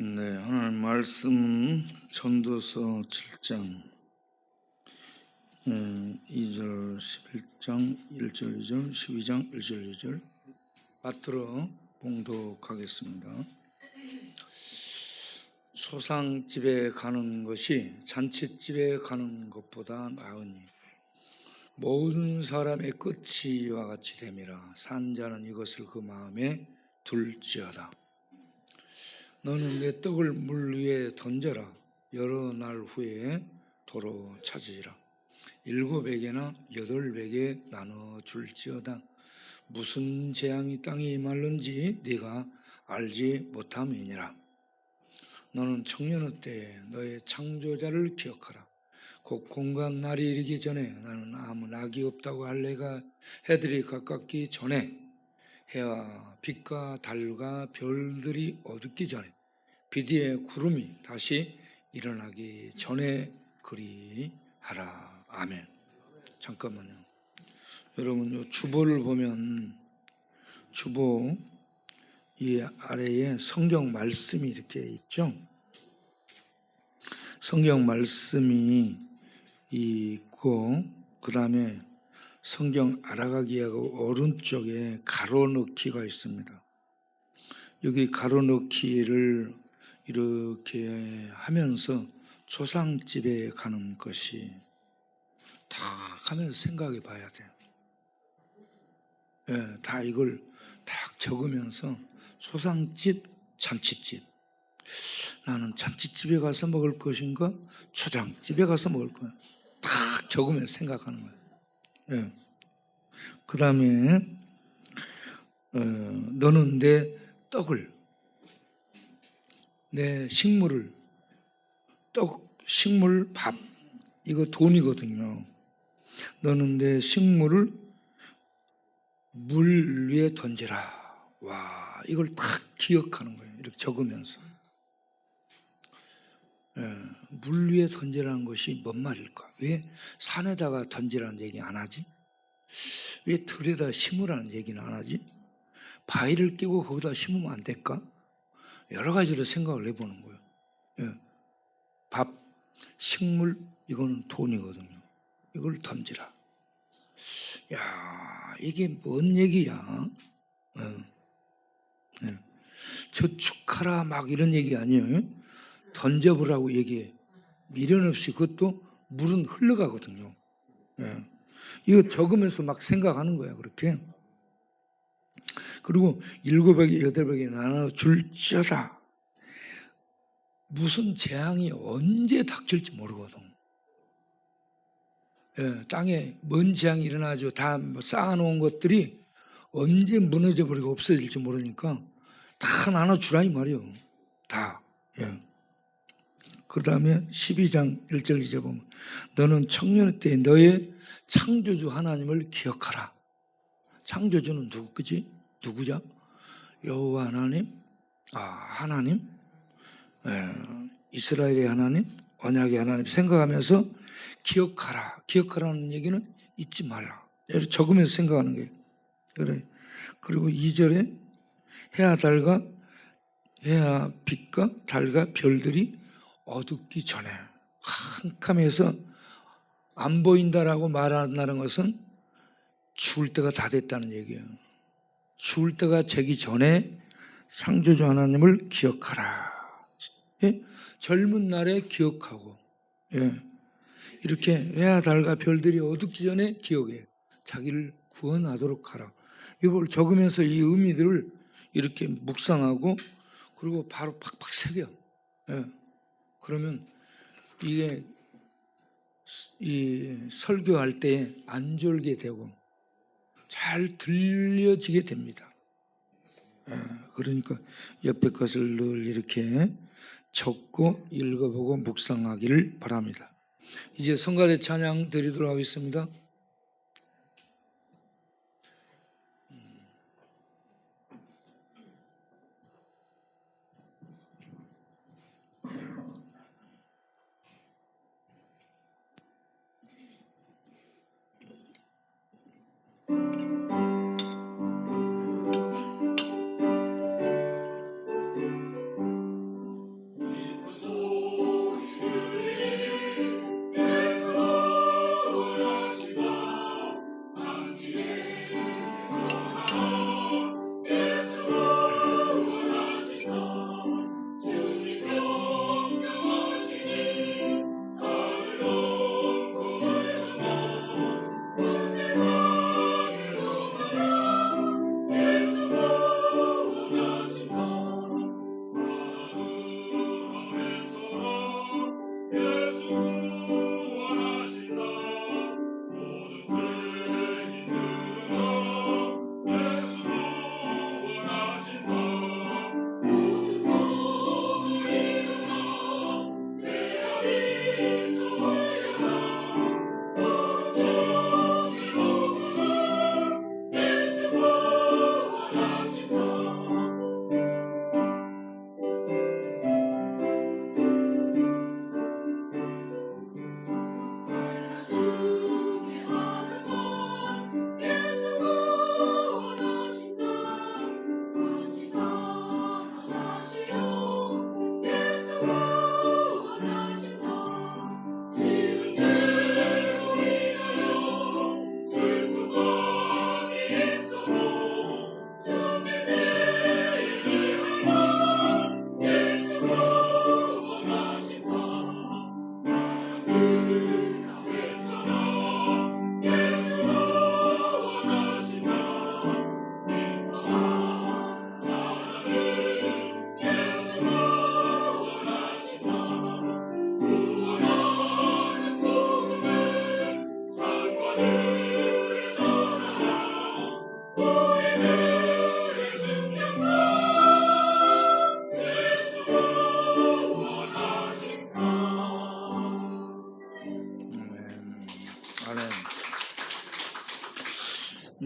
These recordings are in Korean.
네, 하나님 말씀은 전도서 7장 2절, 11장 1절, 2절, 12장 1절, 2절 받들어 봉독하겠습니다. 소상집에 가는 것이 잔치집에 가는 것보다 나으니 모든 사람의 끝이 이와 같이 됨이라. 산 자는 이것을 그 마음에 둘지어다. 너는 내 떡을 물 위에 던져라. 여러 날 후에 도로 찾으리라. 7에게나 8에게 나눠 줄지어다. 무슨 재앙이 땅에 임할는지 네가 알지 못함이니라. 너는 청년의 때에 너의 창조자를 기억하라. 곧 공간 날이 이르기 전에 나는 아무 낙이 없다고 할 내가 해들이 가깝기 전에 해와 빛과 달과 별들이 어둡기 전에 빛 위에 구름이 다시 일어나기 전에 그리하라. 아멘. 잠깐만요. 여러분, 요 주보를 보면 주보 이 아래에 성경 말씀이 이렇게 있죠. 성경 말씀이 있고 그 다음에 성경 알아가기하고 오른쪽에 가로넣기가 있습니다. 여기 가로넣기를 이렇게 하면서 조상집에 가는 것이 다 하면서 생각해 봐야 돼요. 다 이걸 딱 적으면서 조상집, 잔치집. 나는 잔치집에 가서 먹을 것인가? 초장집에 가서 먹을 거야. 딱 적으면서 생각하는 거예요. 그 다음에 너는 내 떡을, 내 식물을, 식물, 밥, 이거 돈이거든요. 너는 내 식물을 물 위에 던지라. 와, 이걸 딱 기억하는 거예요. 이렇게 적으면서. 물 위에 던지라는 것이 뭔 말일까? 왜 산에다가 던지라는 얘기 안 하지? 왜 들에다 심으라는 얘기는 안 하지? 바위를 끼고 거기다 심으면 안 될까? 여러 가지로 생각을 해보는 거예요. 밥, 식물, 이거는 돈이거든요. 이걸 던지라. 야, 이게 뭔 얘기야? 저축하라 막 이런 얘기 아니에요. 던져보라고 얘기해. 미련 없이. 그것도 물은 흘러가거든요. 이거 적으면서 막 생각하는 거야, 그렇게. 그리고 7에게 8에게 나눠 줄지어다. 무슨 재앙이 언제 닥칠지 모르거든. 땅에 뭔 재앙이 일어나죠. 다 쌓아놓은 것들이 언제 무너져 버리고 없어질지 모르니까 다 나눠주라 이 말이요. 다. 그 다음에 12장 1절 2절 보면 너는 청년의 때에 너의 창조주 하나님을 기억하라. 창조주는 누구죠? 여호와 하나님, 하나님, 이스라엘의 하나님, 언약의 하나님 생각하면서 기억하라. 기억하라는 얘기는 잊지 말라. 이렇게 적으면서 생각하는 거예요. 그래. 그리고 2절에 해와 빛과 달과 별들이 어둡기 전에 캄캄해서 안 보인다라고 말한다는 것은 죽을 때가 다 됐다는 얘기예요. 죽을 때가 되기 전에 창조주 하나님을 기억하라. 젊은 날에 기억하고 이렇게 해와 달과 별들이 어둡기 전에 기억해. 자기를 구원하도록 하라. 이걸 적으면서 이 의미들을 이렇게 묵상하고 그리고 바로 팍팍 새겨. 그러면 이게 이 설교할 때 안 졸게 되고 잘 들려지게 됩니다. 그러니까 옆에 것을 늘 이렇게 적고 읽어보고 묵상하기를 바랍니다. 이제 성가대 찬양 드리도록 하겠습니다.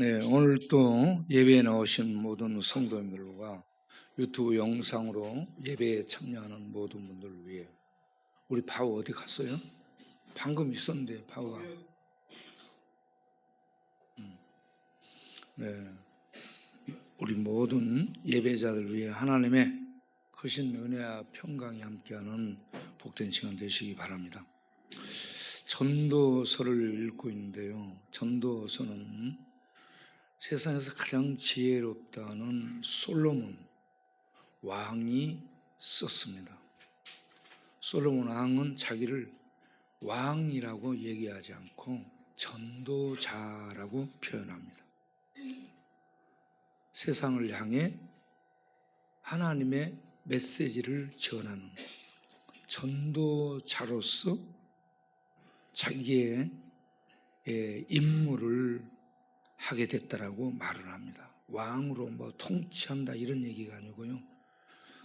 네, 오늘 또 예배에 나오신 모든 성도님들과 유튜브 영상으로 예배에 참여하는 모든 분들을 위해 우리 바우 어디 갔어요? 방금 있었는데 바우가 네, 우리 모든 예배자들 위해 하나님의 크신 은혜와 평강이 함께하는 복된 시간 되시기 바랍니다. 전도서를 읽고 있는데요. 전도서는 세상에서 가장 지혜롭다는 솔로몬 왕이 썼습니다. 솔로몬 왕은 자기를 왕이라고 얘기하지 않고 전도자라고 표현합니다. 세상을 향해 하나님의 메시지를 전하는 전도자로서 자기의 임무를 하게 됐다라고 말을 합니다. 왕으로 통치한다 이런 얘기가 아니고요.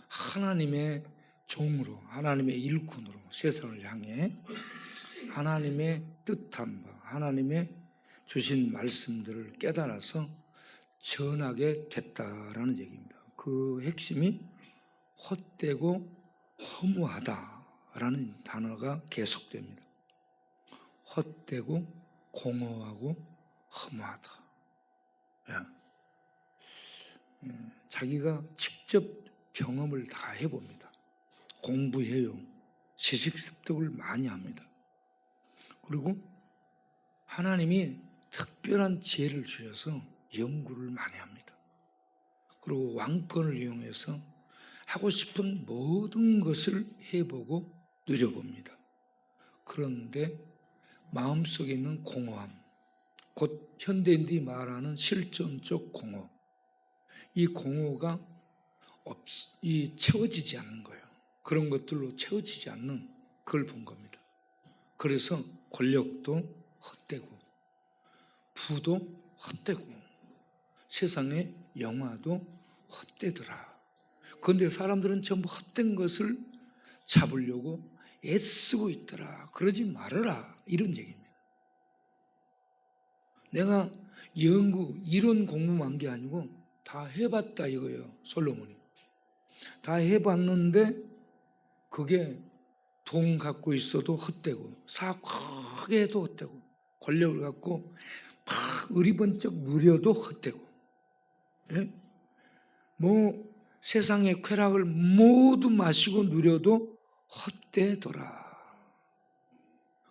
하나님의 종으로, 하나님의 일꾼으로 세상을 향해 하나님의 뜻한 바, 하나님의 주신 말씀들을 깨달아서 전하게 됐다라는 얘기입니다. 그 핵심이 헛되고 허무하다라는 단어가 계속됩니다. 헛되고 공허하고 허무하다. 자기가 직접 경험을 다 해봅니다. 공부해요. 지식 습득을 많이 합니다. 그리고 하나님이 특별한 지혜를 주셔서 연구를 많이 합니다. 그리고 왕권을 이용해서 하고 싶은 모든 것을 해보고 누려봅니다. 그런데 마음속에 있는 공허함, 곧 현대인들이 말하는 실존적 공허, 이 공허가 채워지지 않는 거예요. 그런 것들로 채워지지 않는 그걸 본 겁니다. 그래서 권력도 헛되고 부도 헛되고 세상의 영화도 헛되더라. 그런데 사람들은 전부 헛된 것을 잡으려고 애쓰고 있더라. 그러지 말아라. 이런 얘기입니다. 내가 이론 공부만 한 게 아니고 다 해봤다 이거예요. 솔로몬이. 다 해봤는데 그게 돈 갖고 있어도 헛되고 사업 크게 해도 헛되고 권력을 갖고 막 의리번쩍 누려도 헛되고 세상의 쾌락을 모두 마시고 누려도 헛되더라.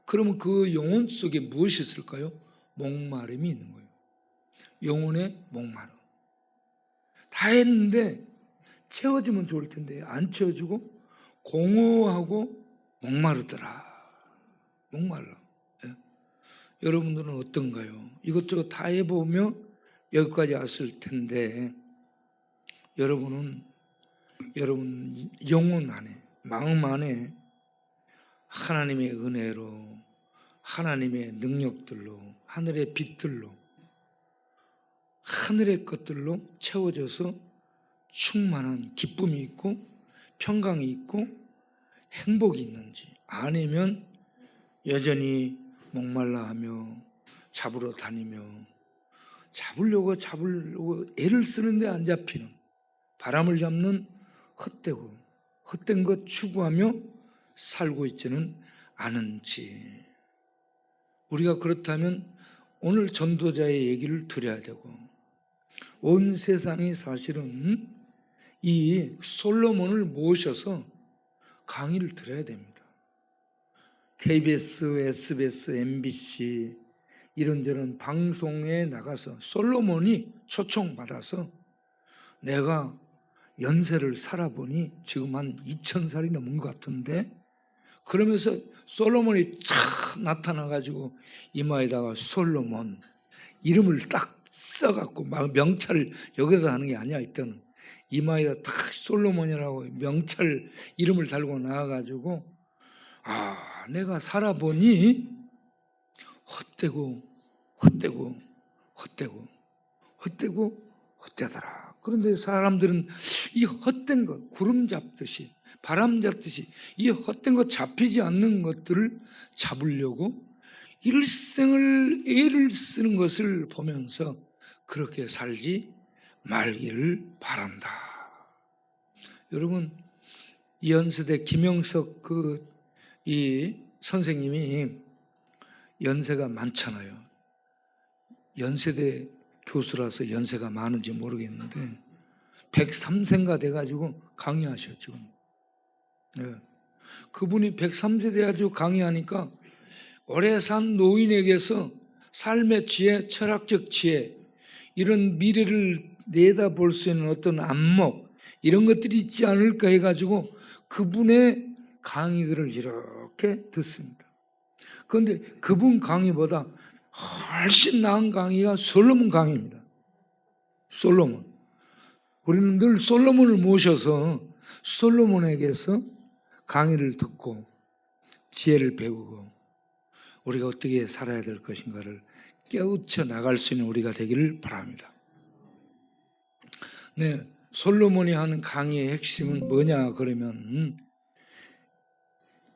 그러면 그 영혼 속에 무엇이 있을까요? 목마름이 있는 거예요. 영혼의 목마름. 다 했는데 채워지면 좋을 텐데 안 채워지고 공허하고 목마르더라. 목말라. 여러분들은 어떤가요? 이것저것 다 해보며 여기까지 왔을 텐데 여러분 영혼 안에, 마음 안에 하나님의 은혜로, 하나님의 능력들로, 하늘의 빛들로, 하늘의 것들로 채워져서 충만한 기쁨이 있고 평강이 있고 행복이 있는지, 아니면 여전히 목말라 하며 잡으러 다니며 잡으려고 애를 쓰는데 안 잡히는, 바람을 잡는 헛된 것 추구하며 살고 있지는 않은지. 우리가 그렇다면 오늘 전도자의 얘기를 드려야 되고, 온 세상이 사실은 이 솔로몬을 모셔서 강의를 들어야 됩니다. KBS, SBS, MBC 이런저런 방송에 나가서 솔로몬이 초청받아서 내가 연세를 살아보니 지금 한 2000살이 넘은 것 같은데, 그러면서 솔로몬이 촥 나타나가지고 이마에다가 솔로몬 이름을 딱 써갖고 막 명찰을 여기서 하는 게 아니야. 이때는 이마에다 딱 솔로몬이라고 명찰 이름을 달고 나와가지고 내가 살아보니 헛되더라. 그런데 사람들은 이 헛된 것, 구름 잡듯이 바람 잡듯이 이 헛된 것, 잡히지 않는 것들을 잡으려고 일생을 애를 쓰는 것을 보면서 그렇게 살지 말기를 바란다. 여러분, 연세대 김영석 이 선생님이 연세가 많잖아요. 연세대 교수라서 연세가 많은지 모르겠는데 103세인가 돼가지고 강의하셔 지금. 네. 그분이 103세 돼가지고 강의하니까 오래 산 노인에게서 삶의 지혜, 철학적 지혜, 이런 미래를 내다볼 수 있는 어떤 안목, 이런 것들이 있지 않을까 해가지고 그분의 강의들을 이렇게 듣습니다. 그런데 그분 강의보다 훨씬 나은 강의가 솔로몬 강의입니다. 솔로몬. 우리는 늘 솔로몬을 모셔서 솔로몬에게서 강의를 듣고 지혜를 배우고 우리가 어떻게 살아야 될 것인가를 깨우쳐 나갈 수 있는 우리가 되기를 바랍니다. 네, 솔로몬이 하는 강의의 핵심은 뭐냐 그러면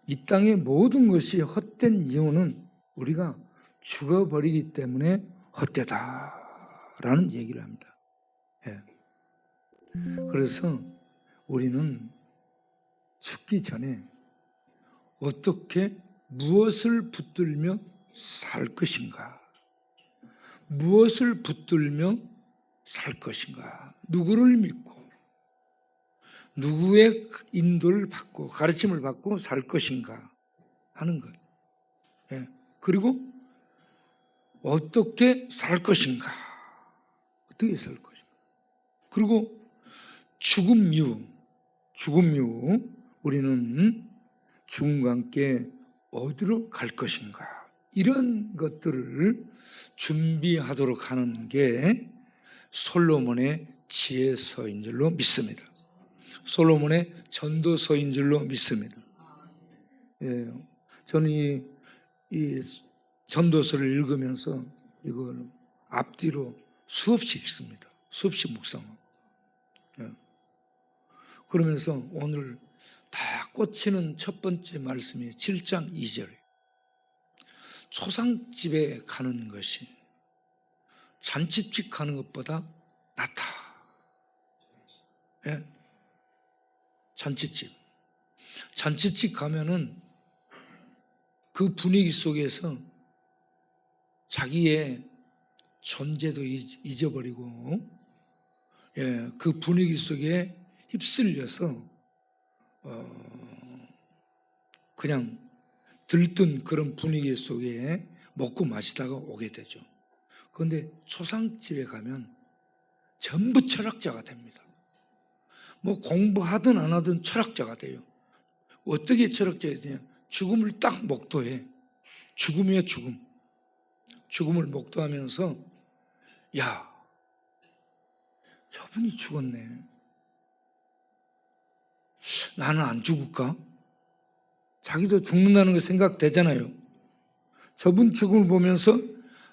이 땅의 모든 것이 헛된 이유는 우리가 죽어버리기 때문에 헛되다라는 얘기를 합니다. 예. 그래서 우리는 죽기 전에 어떻게 무엇을 붙들며 살 것인가? 무엇을 붙들며 살 것인가? 누구를 믿고 누구의 인도를 받고 가르침을 받고 살 것인가 하는 것. 예. 그리고 어떻게 살 것인가? 어떻게 살 것인가? 그리고 죽음 이후 우리는 죽음과 함께 어디로 갈 것인가? 이런 것들을 준비하도록 하는 게 솔로몬의 지혜서인 줄로 믿습니다. 솔로몬의 전도서인 줄로 믿습니다. 예, 저는 이 전도서를 읽으면서 이걸 앞뒤로 수없이 읽습니다. 수없이 묵상하고. 예. 그러면서 오늘 다 꽂히는 첫 번째 말씀이 7장 2절이에요. 초상집에 가는 것이 잔치집 가는 것보다 낫다. 예? 잔치집 가면은 그 분위기 속에서 자기의 존재도 잊어버리고, 예, 그 분위기 속에 휩쓸려서 그냥 들뜬 그런 분위기 속에 먹고 마시다가 오게 되죠. 그런데 초상집에 가면 전부 철학자가 됩니다. 뭐 공부하든 안 하든 철학자가 돼요. 어떻게 철학자가 되냐? 죽음을 딱 목도해. 죽음이야 죽음. 죽음을 목도하면서 야, 저분이 죽었네. 나는 안 죽을까? 자기도 죽는다는 게 생각되잖아요. 저분 죽음을 보면서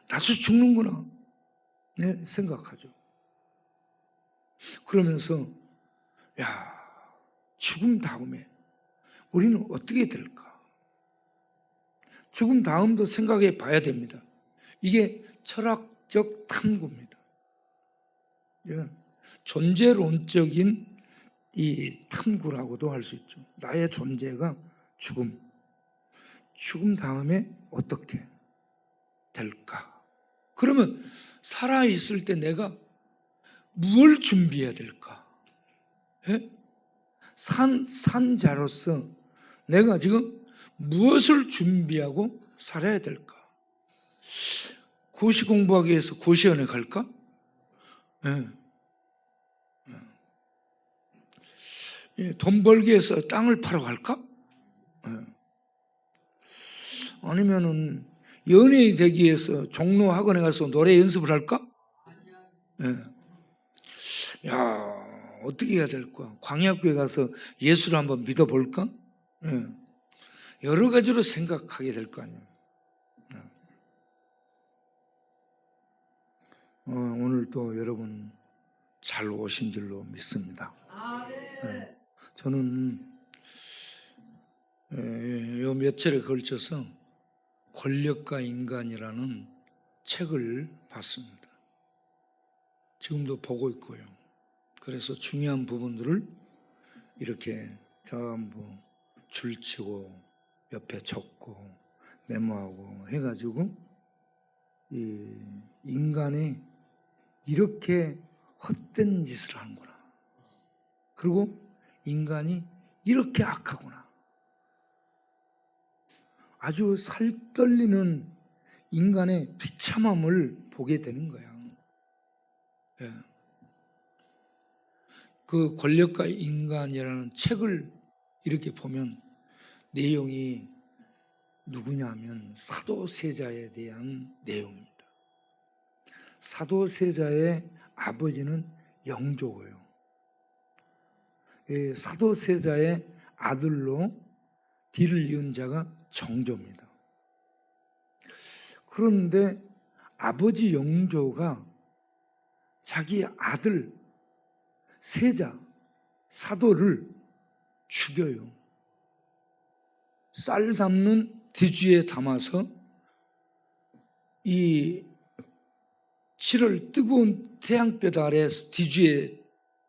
나도 죽는구나. 네, 생각하죠. 그러면서 야, 죽음 다음에 우리는 어떻게 될까? 죽음 다음도 생각해 봐야 됩니다. 이게 철학적 탐구입니다. 예, 존재론적인 이 탐구라고도 할 수 있죠. 나의 존재가 죽음 다음에 어떻게 될까? 그러면 살아있을 때 내가 무엇을 준비해야 될까? 예? 산자로서 내가 지금 무엇을 준비하고 살아야 될까? 고시 공부하기 위해서 고시원에 갈까? 예. 예. 돈 벌기 위해서 땅을 팔아 갈까? 예. 아니면은 연예인이 되기 위해서 종로 학원에 가서 노래 연습을 할까? 예. 야, 어떻게 해야 될까? 광야교회 가서 예수를 한번 믿어볼까? 예. 여러 가지로 생각하게 될 거 아니에요. 오늘 또 여러분 잘 오신 줄로 믿습니다. 예. 저는 요 며칠에 걸쳐서 권력과 인간이라는 책을 봤습니다. 지금도 보고 있고요. 그래서 중요한 부분들을 이렇게 전부 줄치고 옆에 적고 메모하고 해가지고 이 인간이 이렇게 헛된 짓을 하는구나. 그리고 인간이 이렇게 악하구나. 아주 살떨리는 인간의 비참함을 보게 되는 거야. 예. 그 권력과 인간이라는 책을 이렇게 보면 내용이 누구냐면 사도세자에 대한 내용입니다. 사도세자의 아버지는 영조고요. 사도세자의 아들로 뒤를 이은 자가 정조입니다. 그런데 아버지 영조가 자기 아들 세자 사도를 죽여요. 쌀 담는 뒤주에 담아서 이 7월 뜨거운 태양볕 아래 뒤주에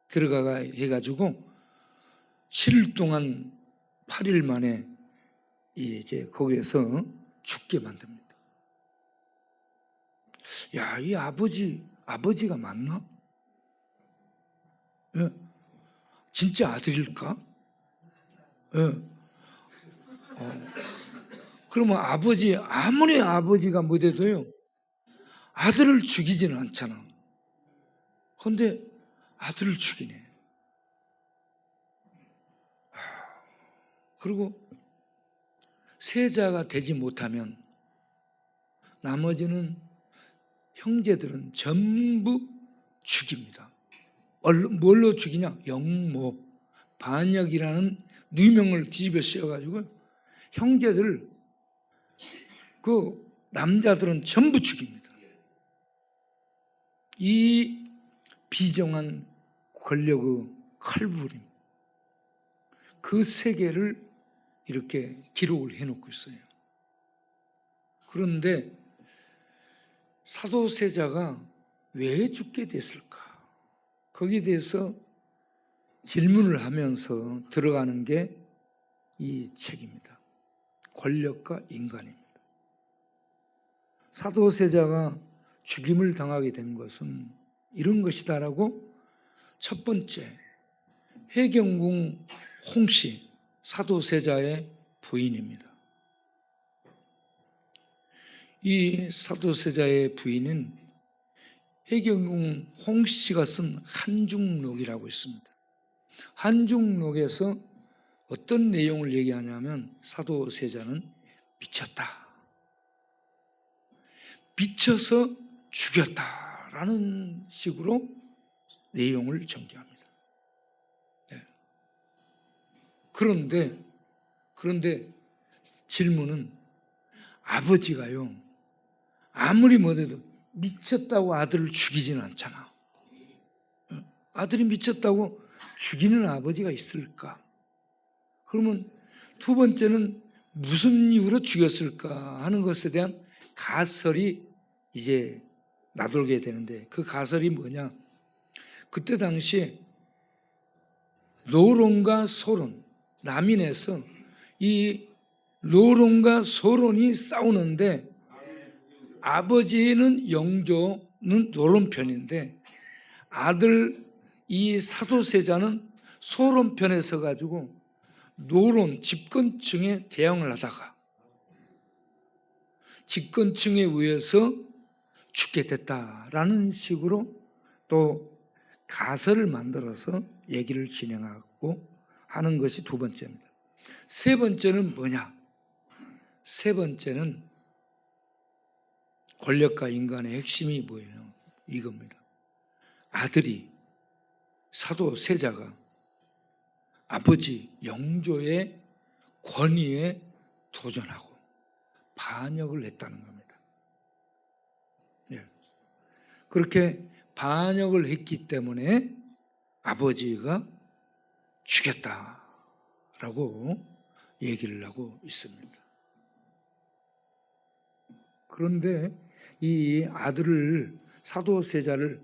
들어가 해가지고 7일 동안 8일 만에 이제 거기에서 죽게 만듭니다. 야, 이 아버지가 맞나? 예. 진짜 아들일까? 예. 그러면 아무리 아버지가 못해도요, 아들을 죽이지는 않잖아. 그런데 아들을 죽이네. 그리고 세자가 되지 못하면 나머지는 형제들은 전부 죽입니다. 뭘로 죽이냐? 영모, 반역이라는 누명을 뒤집어 씌워가지고 형제들, 그 남자들은 전부 죽입니다. 이 비정한 권력의 칼부림, 그 세계를 이렇게 기록을 해놓고 있어요. 그런데 사도세자가 왜 죽게 됐을까? 거기에 대해서 질문을 하면서 들어가는 게 이 책입니다. 권력과 인간입니다. 사도세자가 죽임을 당하게 된 것은 이런 것이다라고 첫 번째, 해경궁 홍씨, 사도세자의 부인입니다. 이 사도세자의 부인은 해경궁 홍씨가 쓴 한중록이라고 있습니다. 한중록에서 어떤 내용을 얘기하냐면 사도세자는 미쳤다, 미쳐서 죽였다라는 식으로 내용을 전개합니다. 네. 그런데 질문은 아버지가요, 아무리 못해도 미쳤다고 아들을 죽이지는 않잖아. 아들이 미쳤다고 죽이는 아버지가 있을까? 그러면 두 번째는 무슨 이유로 죽였을까 하는 것에 대한 가설이 이제 나돌게 되는데, 그 가설이 뭐냐? 그때 당시에 노론과 소론, 남인에서 이 노론과 소론이 싸우는데, 아버지는 영조는 노론 편인데 아들 이 사도세자는 소론 편에 서가지고 노론 집권층에 대항을 하다가 집권층에 의해서 죽게 됐다라는 식으로 또 가설을 만들어서 얘기를 진행하고 하는 것이 두 번째입니다. 세 번째는 뭐냐? 세 번째는 권력과 인간의 핵심이 뭐예요? 이겁니다. 아들이, 사도세자가 아버지 영조의 권위에 도전하고 반역을 했다는 겁니다. 예. 그렇게 반역을 했기 때문에 아버지가 죽였다라고 얘기를 하고 있습니다. 그런데 이 아들을, 사도세자를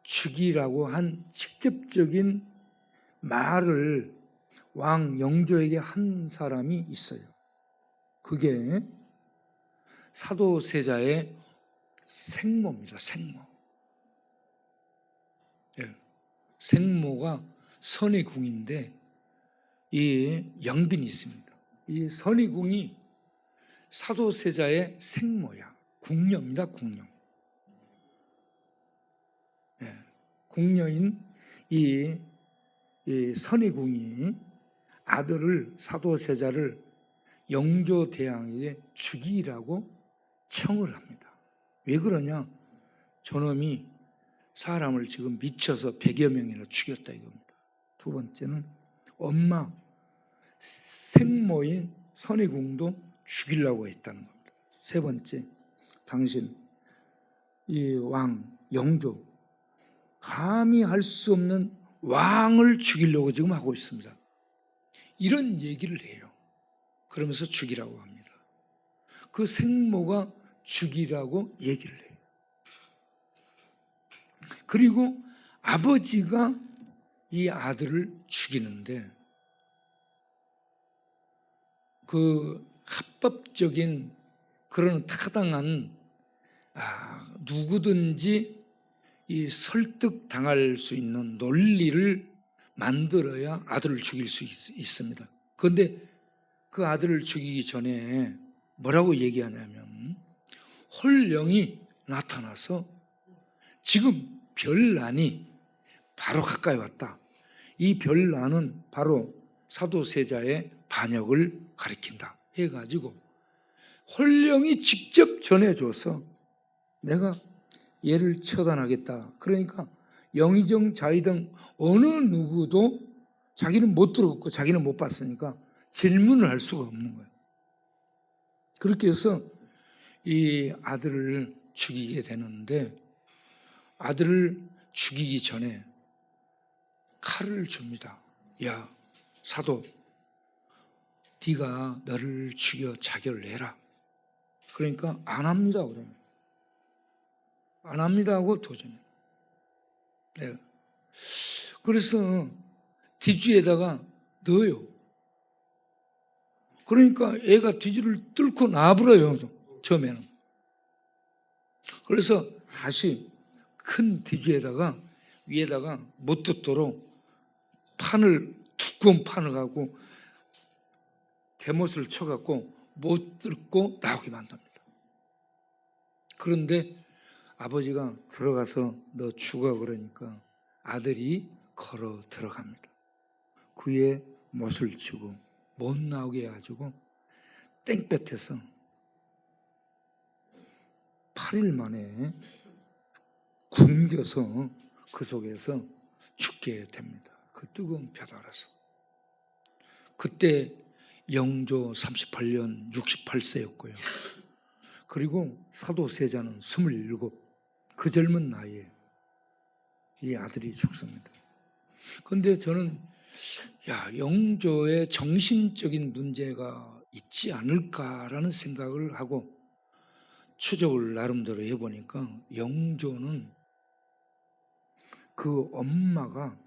죽이라고 한 직접적인 말을 왕 영조에게 한 사람이 있어요. 그게 사도세자의 생모입니다. 생모. 예. 생모가 선의궁인데 이 영빈이 있습니다. 이 선의궁이 사도세자의 생모야. 궁녀입니다. 궁녀. 예. 궁녀인 이 선의궁이 아들을 사도세자를 영조대왕에게 죽이라고 청을 합니다. 왜 그러냐? 저놈이 사람을 지금 미쳐서 100여 명이나 죽였다 이겁니다. 두 번째는 엄마 생모인 선의궁도 죽이려고 했다는 겁니다. 세 번째, 당신 이 왕 영조 감히 할 수 없는 왕을 죽이려고 지금 하고 있습니다. 이런 얘기를 해요. 그러면서 죽이라고 합니다. 그 생모가 죽이라고 얘기를 해요. 그리고 아버지가 이 아들을 죽이는데 그 합법적인 그런 타당한 누구든지 이 설득당할 수 있는 논리를 만들어야 아들을 죽일 수 있습니다. 그런데 그 아들을 죽이기 전에 뭐라고 얘기하냐면 홀령이 나타나서 지금 별난이 바로 가까이 왔다. 이 별난은 바로 사도세자의 반역을 가리킨다 해가지고 홀령이 직접 전해줘서 내가 얘를 처단하겠다. 그러니까 영의정 자의등 어느 누구도 자기는 못 들었고 자기는 못 봤으니까 질문을 할 수가 없는 거예요. 그렇게 해서 이 아들을 죽이게 되는데 아들을 죽이기 전에 칼을 줍니다. 야 사도 네가 너를 죽여 자결을 해라. 그러니까 안 합니다. 그러면 안 합니다 하고 도전해요. 네. 그래서 뒤주에다가 넣어요. 그러니까 애가 뒤주를 뚫고 나불어요. 처음에는. 그래서 다시 큰 뒤주에다가 위에다가 못 듣도록 두꺼운 판을 갖고 대못을 쳐갖고 못 듣고 나오게 만듭니다. 그런데 아버지가 들어가서 너 죽어 그러니까 아들이 걸어 들어갑니다. 그의 못을 치고 못 나오게 해가지고 땡볕에서 8일 만에 굶겨서 그 속에서 죽게 됩니다. 그 뜨거운 벼달아서. 그때 영조 38년 68세였고요. 그리고 사도세자는 27, 그 젊은 나이에 이 아들이 죽습니다. 그런데 저는 영조의 정신적인 문제가 있지 않을까라는 생각을 하고 추적을 나름대로 해보니까 영조는 그 엄마가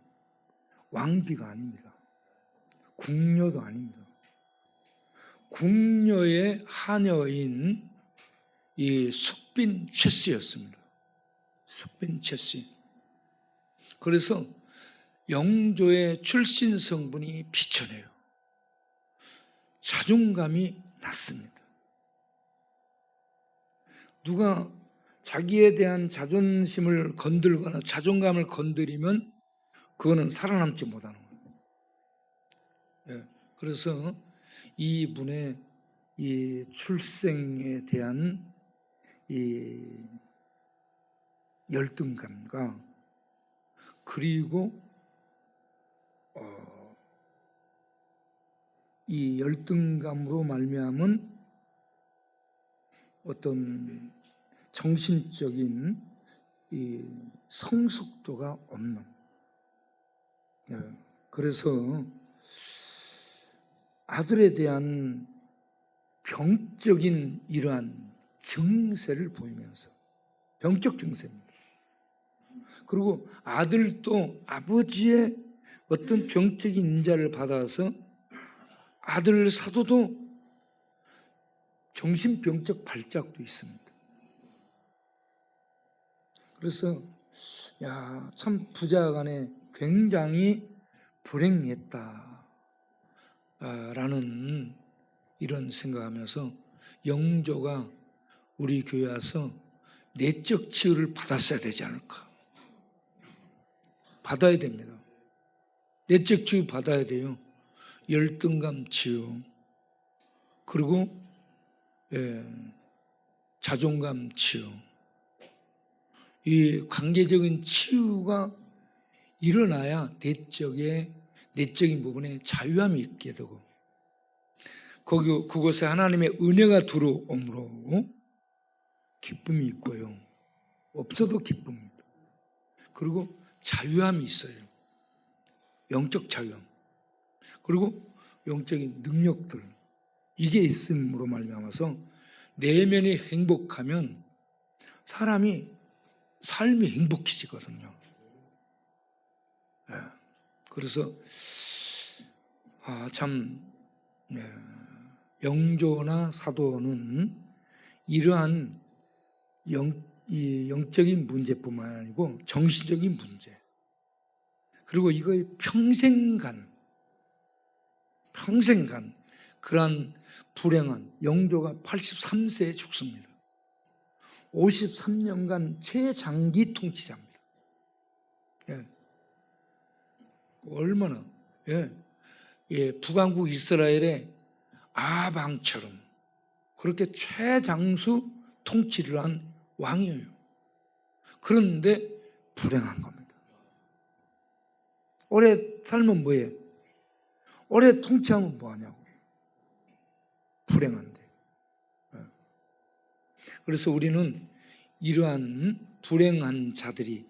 왕비가 아닙니다. 궁녀도 아닙니다. 궁녀의 하녀인 이 숙빈 최씨였습니다. 숙빈 최씨. 그래서 영조의 출신 성분이 비천해요. 자존감이 낮습니다. 누가 자기에 대한 자존심을 건들거나 자존감을 건드리면 그거는 살아남지 못하는 거예요. 예, 그래서 이분의 이 출생에 대한 이 열등감과 그리고 이 열등감으로 말미암은 어떤 정신적인 이 성숙도가 없는. 그래서 아들에 대한 병적인 이러한 증세를 보이면서 병적 증세입니다. 그리고 아들도 아버지의 어떤 병적인 인자를 받아서 아들 사도도 정신병적 발작도 있습니다. 그래서 참 부자간에 굉장히 불행했다라는 이런 생각하면서 영조가 우리 교회 와서 내적 치유를 받았어야 되지 않을까. 받아야 됩니다. 내적 치유 받아야 돼요. 열등감 치유, 그리고 자존감 치유, 이 관계적인 치유가 일어나야 내적인 부분에 자유함이 있게 되고 그곳에 하나님의 은혜가 들어옴으로 기쁨이 있고요. 없어도 기쁨입니다. 그리고 자유함이 있어요. 영적 자유함. 그리고 영적인 능력들. 이게 있음으로 말미암아서 내면이 행복하면 삶이 행복해지거든요. 그래서 참 영조나 사도는 이러한 영적인 문제뿐만 아니고 정신적인 문제, 그리고 이거의 평생간 그러한 불행한 영조가 83세에 죽습니다. 53년간 최장기 통치자입니다. 얼마나 북왕국 이스라엘의 아방처럼 그렇게 최장수 통치를 한 왕이에요. 그런데 불행한 겁니다. 오래 살면 뭐예요? 오래 통치하면 뭐하냐고. 불행한데. 그래서 우리는 이러한 불행한 자들이,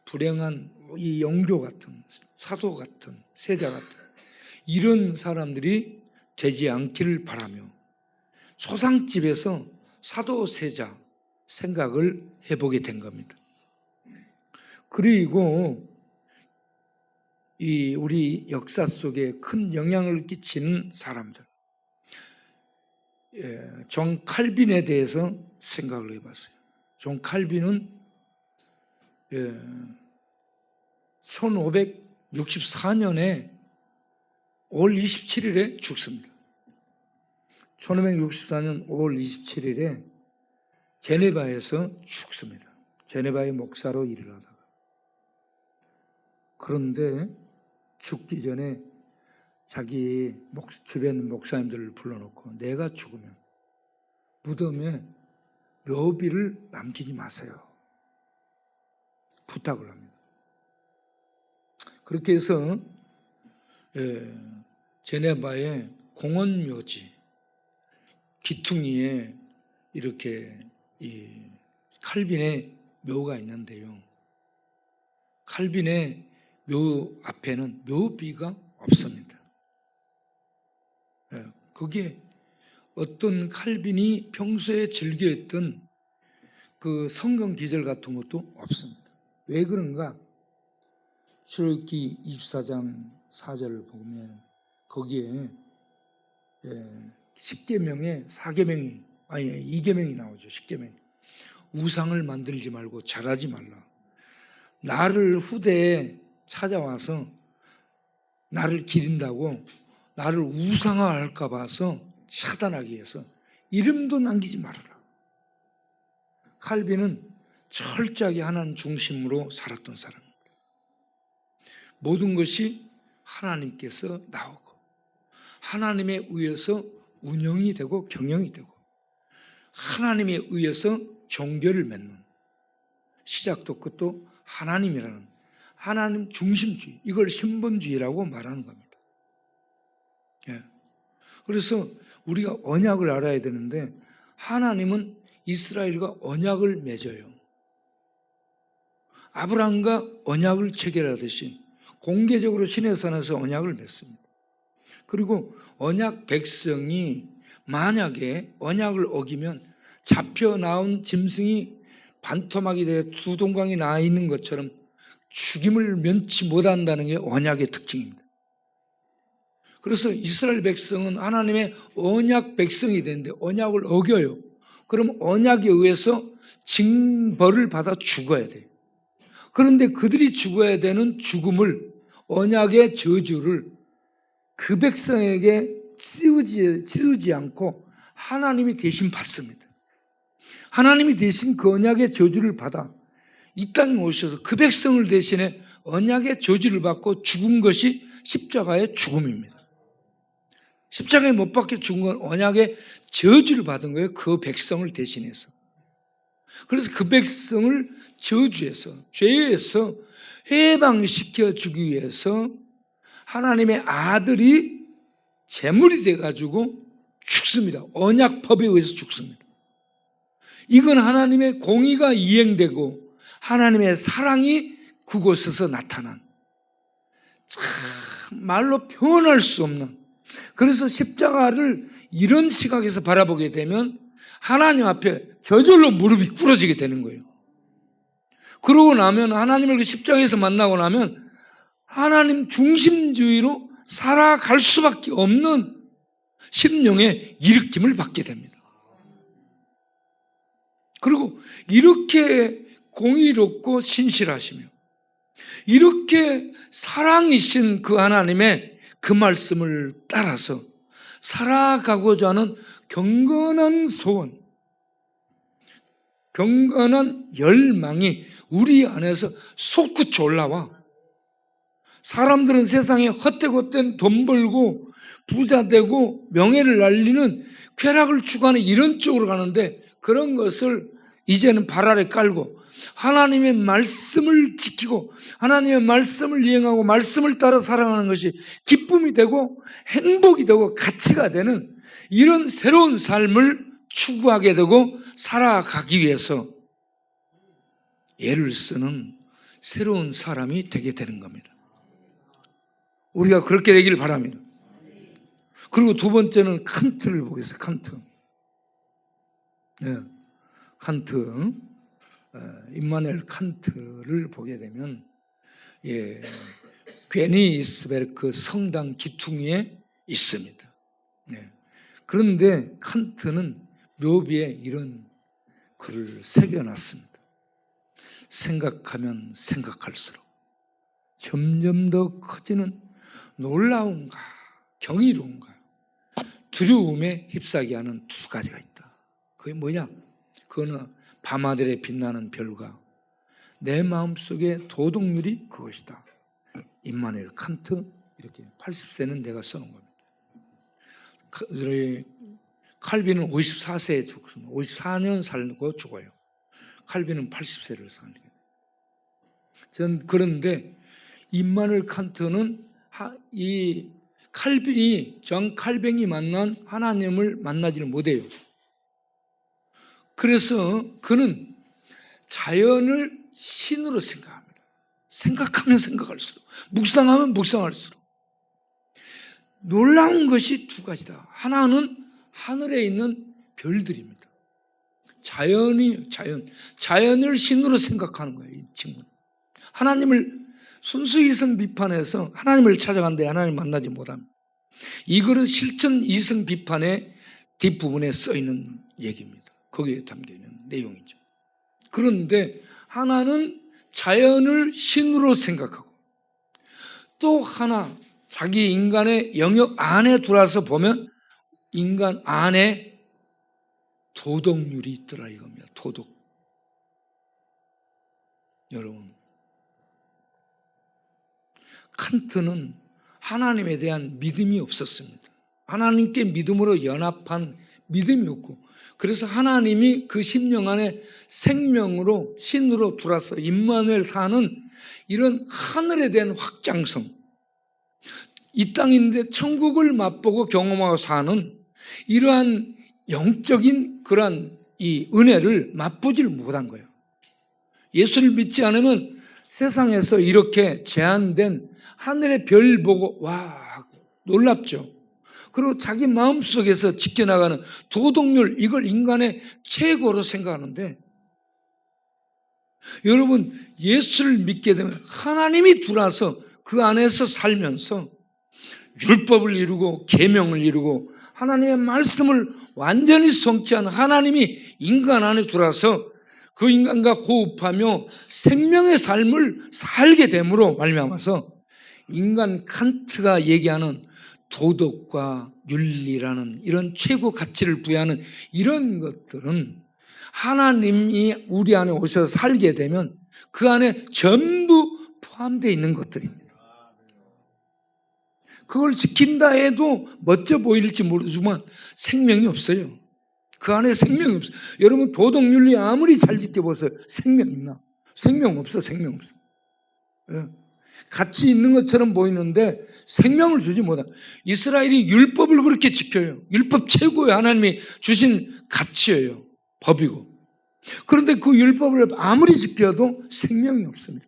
불행한 이 영조 같은, 사도 같은, 세자 같은 이런 사람들이 되지 않기를 바라며 소상집에서 사도 세자 생각을 해보게 된 겁니다. 그리고 이 우리 역사 속에 큰 영향을 끼치는 사람들, 존 칼빈에 대해서 생각을 해봤어요. 존 칼빈은 1564년에 5월 27일에 죽습니다. 1564년 5월 27일에 제네바에서 죽습니다. 제네바의 목사로 일을 하다가. 그런데 죽기 전에 자기 주변 목사님들을 불러놓고 내가 죽으면 무덤에 묘비를 남기지 마세요. 부탁을 합니다. 그렇게 해서 제네바의 공원묘지 기퉁이에 이렇게 이 칼빈의 묘가 있는데요. 칼빈의 묘 앞에는 묘비가 없습니다. 그게 어떤 칼빈이 평소에 즐겨했던 그 성경 기절 같은 것도 없습니다. 왜 그런가? 출애굽기 24장 4절을 보면 거기에 10계명에 4계명이 아니 2계명이 나오죠. 10계명. 우상을 만들지 말고 절하지 말라. 나를 후대에 찾아와서 나를 기린다고 나를 우상화할까 봐서 차단하기 위해서 이름도 남기지 말아라. 칼빈은 철저하게 하나님 중심으로 살았던 사람입니다. 모든 것이 하나님께서 나오고 하나님에 의해서 운영이 되고 경영이 되고 하나님에 의해서 종교를 맺는 시작도 끝도 하나님이라는 하나님 중심주의, 이걸 신본주의라고 말하는 겁니다. 그래서 우리가 언약을 알아야 되는데 하나님은 이스라엘과 언약을 맺어요. 아브라함과 언약을 체결하듯이 공개적으로 시내산에서 언약을 맺습니다. 그리고 언약 백성이 만약에 언약을 어기면 잡혀 나온 짐승이 반토막이 돼 두 동강이 나 있는 것처럼 죽임을 면치 못한다는 게 언약의 특징입니다. 그래서 이스라엘 백성은 하나님의 언약 백성이 되는데 언약을 어겨요. 그럼 언약에 의해서 징벌을 받아 죽어야 돼요. 그런데 그들이 죽어야 되는 죽음을, 언약의 저주를 그 백성에게 치우지 않고 하나님이 대신 받습니다. 하나님이 대신 그 언약의 저주를 받아 이 땅에 오셔서 그 백성을 대신해 언약의 저주를 받고 죽은 것이 십자가의 죽음입니다. 십자가에 못 박혀 죽은 건 언약의 저주를 받은 거예요. 그 백성을 대신해서. 그래서 그 백성을 저주해서, 죄에서 해방시켜 주기 위해서 하나님의 아들이 제물이 돼가지고 죽습니다. 언약법에 의해서 죽습니다. 이건 하나님의 공의가 이행되고 하나님의 사랑이 그곳에서 나타난, 참 말로 표현할 수 없는, 그래서 십자가를 이런 시각에서 바라보게 되면 하나님 앞에 저절로 무릎이 꿇어지게 되는 거예요. 그러고 나면 하나님을 그 십자가에서 만나고 나면 하나님 중심주의로 살아갈 수밖에 없는 심령의 일으킴을 받게 됩니다. 그리고 이렇게 공의롭고 신실하시며 이렇게 사랑이신 그 하나님의 그 말씀을 따라서 살아가고자 하는 경건한 소원, 경건한 열망이 우리 안에서 솟구쳐 올라와. 사람들은 세상에 헛되헛된 돈 벌고 부자 되고 명예를 날리는 쾌락을 추구하는 이런 쪽으로 가는데, 그런 것을 이제는 발 아래 깔고 하나님의 말씀을 지키고 하나님의 말씀을 이행하고 말씀을 따라 살아가는 것이 기쁨이 되고 행복이 되고 가치가 되는 이런 새로운 삶을 추구하게 되고 살아가기 위해서 애를 쓰는 새로운 사람이 되게 되는 겁니다. 우리가 그렇게 되기를 바랍니다. 그리고 두 번째는 칸트를 보겠습니다. 칸트. 네, 칸트. 임마누엘 칸트를 보게 되면, 괴니스베르크 성당 기퉁이에 있습니다. 그런데 칸트는 묘비에 이런 글을 새겨놨습니다. 생각하면 생각할수록 점점 더 커지는 놀라움과 경이로움과 두려움에 휩싸게 하는 두 가지가 있다. 그게 뭐냐? 그거는 밤하늘에 빛나는 별과 내 마음속의 도덕률이 그것이다. 임마누엘 칸트, 이렇게 80세는 내가 써놓은 겁니다. 칼빈은 54세에 죽습니다. 54년 살고 죽어요. 칼빈은 80세를 사는 거예요. 전 그런데 임마누엘 칸트는 이 칼빈이, 전 칼뱅이 만난 하나님을 만나지를 못해요. 그래서 그는 자연을 신으로 생각합니다. 생각하면 생각할수록, 묵상하면 묵상할수록 놀라운 것이 두 가지다. 하나는 하늘에 있는 별들입니다. 자연을 신으로 생각하는 거예요. 이 친구는 하나님을 순수 이성 비판에서 하나님을 찾아간데 하나님 만나지 못합니다. 이거는 실천 이성 비판의 뒷부분에 써 있는 얘기입니다. 거기에 담겨있는 내용이죠. 그런데 하나는 자연을 신으로 생각하고, 또 하나 자기 인간의 영역 안에 들어와서 보면 인간 안에 도덕률이 있더라 이겁니다. 도덕. 여러분, 칸트는 하나님에 대한 믿음이 없었습니다. 하나님께 믿음으로 연합한 믿음이 없고, 그래서 하나님이 그 심령 안에 생명으로 신으로 들어와서 임마누엘 사는 이런 하늘에 대한 확장성, 이 땅인데 천국을 맛보고 경험하고 사는 이러한 영적인 그러한 이 은혜를 맛보지를 못한 거예요. 예수를 믿지 않으면 세상에서 이렇게 제한된 하늘의 별 보고 와 놀랍죠. 그리고 자기 마음속에서 지켜나가는 도덕률, 이걸 인간의 최고로 생각하는데 여러분, 예수를 믿게 되면 하나님이 들어와서 그 안에서 살면서 율법을 이루고 계명을 이루고 하나님의 말씀을 완전히 성취한 하나님이 인간 안에 들어와서 그 인간과 호흡하며 생명의 삶을 살게 됨으로 말미암아서 인간 칸트가 얘기하는 도덕과 윤리라는 이런 최고 가치를 부여하는 이런 것들은 하나님이 우리 안에 오셔서 살게 되면 그 안에 전부 포함되어 있는 것들입니다. 그걸 지킨다 해도 멋져 보일지 모르지만 생명이 없어요. 그 안에 생명이 없어요. 여러분, 도덕윤리 아무리 잘 지켜보세요. 생명 있나? 생명 없어. 생명 없어. 예. 가치 있는 것처럼 보이는데 생명을 주지 못한. 이스라엘이 율법을 그렇게 지켜요. 율법 최고의 하나님이 주신 가치예요. 법이고. 그런데 그 율법을 아무리 지켜도 생명이 없습니다.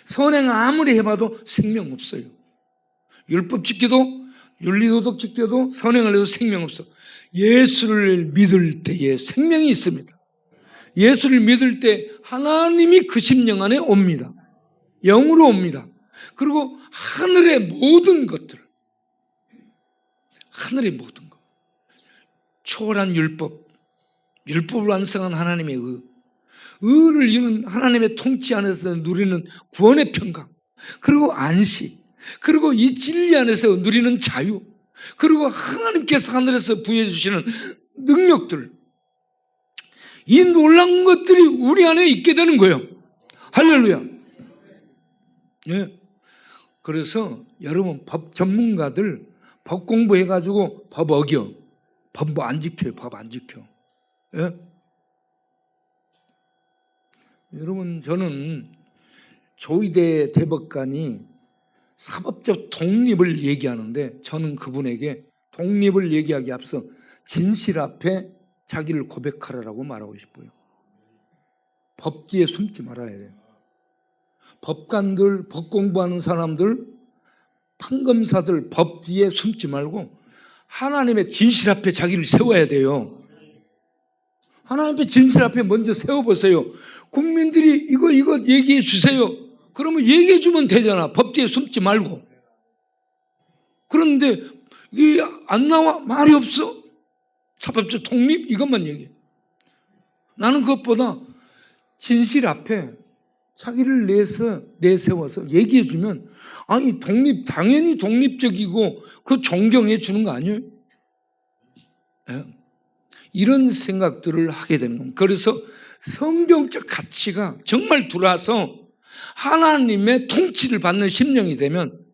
선행 아무리 해봐도 생명 없어요. 율법 지켜도 윤리도덕 지켜도 선행을 해도 생명 없어. 예수를 믿을 때에 생명이 있습니다. 예수를 믿을 때 하나님이 그 심령 안에 옵니다. 영으로 옵니다. 그리고 하늘의 모든 것들, 하늘의 모든 것, 초월한 율법을 완성한 하나님의 의를 이루는 하나님의 통치 안에서 누리는 구원의 평강, 그리고 안식, 그리고 이 진리 안에서 누리는 자유, 그리고 하나님께서 하늘에서 부여해 주시는 능력들, 이 놀라운 것들이 우리 안에 있게 되는 거예요. 할렐루야. 예. 그래서 여러분, 법 전문가들 법 공부해가지고 법 어겨. 법 뭐 안 지켜요. 법 안 지켜. 예? 여러분, 저는 조이대 대법관이 사법적 독립을 얘기하는데 저는 그분에게 독립을 얘기하기 앞서 진실 앞에 자기를 고백하라고 말하고 싶어요. 법 뒤에 숨지 말아야 돼요. 법관들, 법 공부하는 사람들, 판검사들 법 뒤에 숨지 말고 하나님의 진실 앞에 자기를 세워야 돼요. 하나님의 진실 앞에 먼저 세워보세요. 국민들이 이거 얘기해 주세요. 그러면 얘기해 주면 되잖아. 법 뒤에 숨지 말고. 그런데 이게 안 나와? 말이 없어? 사법적 독립? 이것만 얘기해. 나는 그것보다 진실 앞에 자기를 내세워서 얘기해 주면, 아니, 당연히 독립적이고 그 존경해 주는 거 아니에요? 네. 이런 생각들을 하게 되는 겁니다. 그래서 성경적 가치가 정말 들어와서 하나님의 통치를 받는 심령이 되면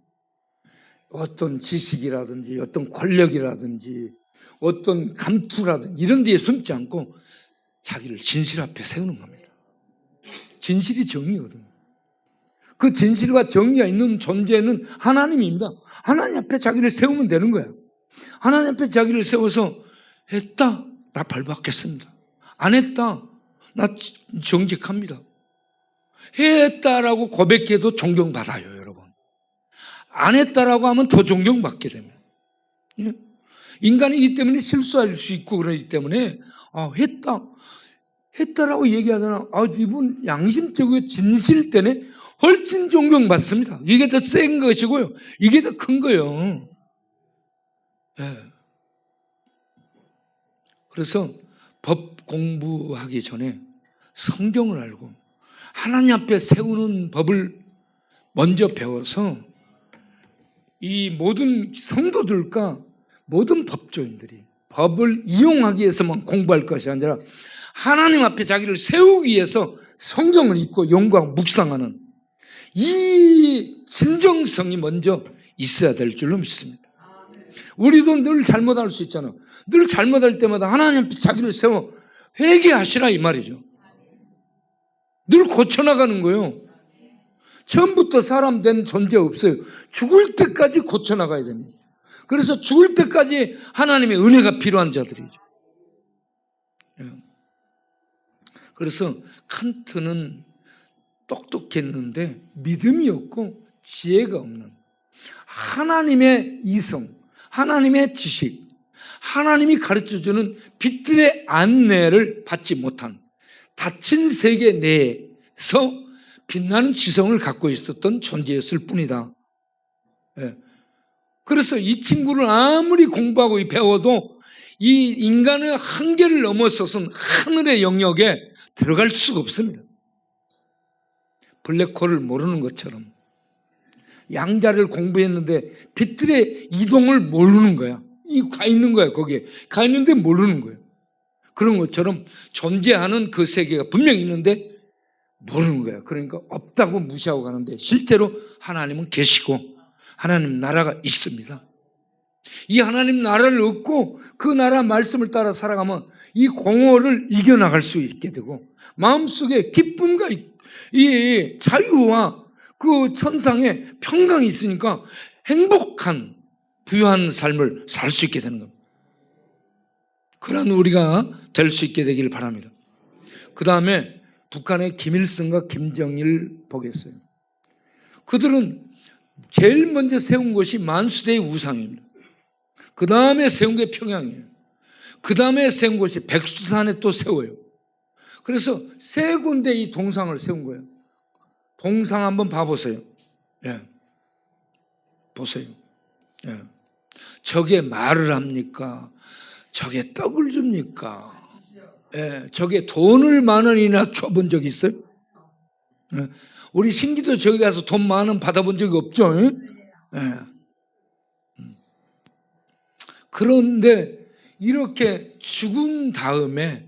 어떤 지식이라든지 어떤 권력이라든지 어떤 감투라든지 이런 데에 숨지 않고 자기를 진실 앞에 세우는 겁니다. 진실이 정의거든요. 그 진실과 정의가 있는 존재는 하나님입니다. 하나님 앞에 자기를 세우면 되는 거야. 하나님 앞에 자기를 세워서 했다, 나 벌받겠습니다. 안 했다, 나 정직합니다. 했다라고 고백해도 존경받아요, 여러분. 안 했다라고 하면 더 존경받게 됩니다. 인간이기 때문에 실수할 수 있고 그러기 때문에 했다라고 얘기하잖아. 이분 양심적이고 진실되네. 훨씬 존경받습니다. 이게 더 센 것이고요. 이게 더 큰 거예요. 네. 그래서 법 공부하기 전에 성경을 알고 하나님 앞에 세우는 법을 먼저 배워서 이 모든 성도들과 모든 법조인들이 법을 이용하기 위해서만 공부할 것이 아니라 하나님 앞에 자기를 세우기 위해서 성경을 읽고 연구하고 묵상하는 이 진정성이 먼저 있어야 될 줄로 믿습니다. 우리도 늘 잘못할 수 있잖아. 늘 잘못할 때마다 하나님 앞에 자기를 세워 회개하시라 이 말이죠. 늘 고쳐나가는 거예요. 처음부터 사람 된 존재 없어요. 죽을 때까지 고쳐나가야 됩니다. 그래서 죽을 때까지 하나님의 은혜가 필요한 자들이죠. 그래서 칸트는 똑똑했는데 믿음이 없고 지혜가 없는 하나님의 이성, 하나님의 지식, 하나님이 가르쳐주는 빛들의 안내를 받지 못한 닫힌 세계 내에서 빛나는 지성을 갖고 있었던 존재였을 뿐이다. 예. 그래서 이 친구를 아무리 공부하고 배워도 이 인간의 한계를 넘어서서는 하늘의 영역에 들어갈 수가 없습니다. 블랙홀을 모르는 것처럼 양자를 공부했는데 빛들의 이동을 모르는 거야. 가 있는 거야. 거기에 가 있는데 모르는 거예요. 그런 것처럼 존재하는 그 세계가 분명히 있는데 모르는 거야. 그러니까 없다고 무시하고 가는데 실제로 하나님은 계시고 하나님 나라가 있습니다. 이 하나님 나라를 얻고 그 나라 말씀을 따라 살아가면 이 공허를 이겨나갈 수 있게 되고 마음속에 기쁨과 이 자유와 그 천상의 평강이 있으니까 행복한 부유한 삶을 살 수 있게 되는 겁니다. 그런 우리가 될 수 있게 되길 바랍니다. 그 다음에 북한의 김일성과 김정일 보겠어요. 그들은 제일 먼저 세운 것이 만수대의 우상입니다. 그 다음에 세운 게 평양이에요. 그 다음에 세운 것이 백두산에 또 세워요. 그래서 세 군데 이 동상을 세운 거예요. 동상 한번 봐보세요. 예. 보세요. 예. 저게 말을 합니까? 저게 떡을 줍니까? 예. 저게 돈을 10,000원이나 줘본 적 있어요? 예. 우리 신기도 저기 가서 돈 10,000원 받아본 적이 없죠? 예. 그런데 이렇게 죽은 다음에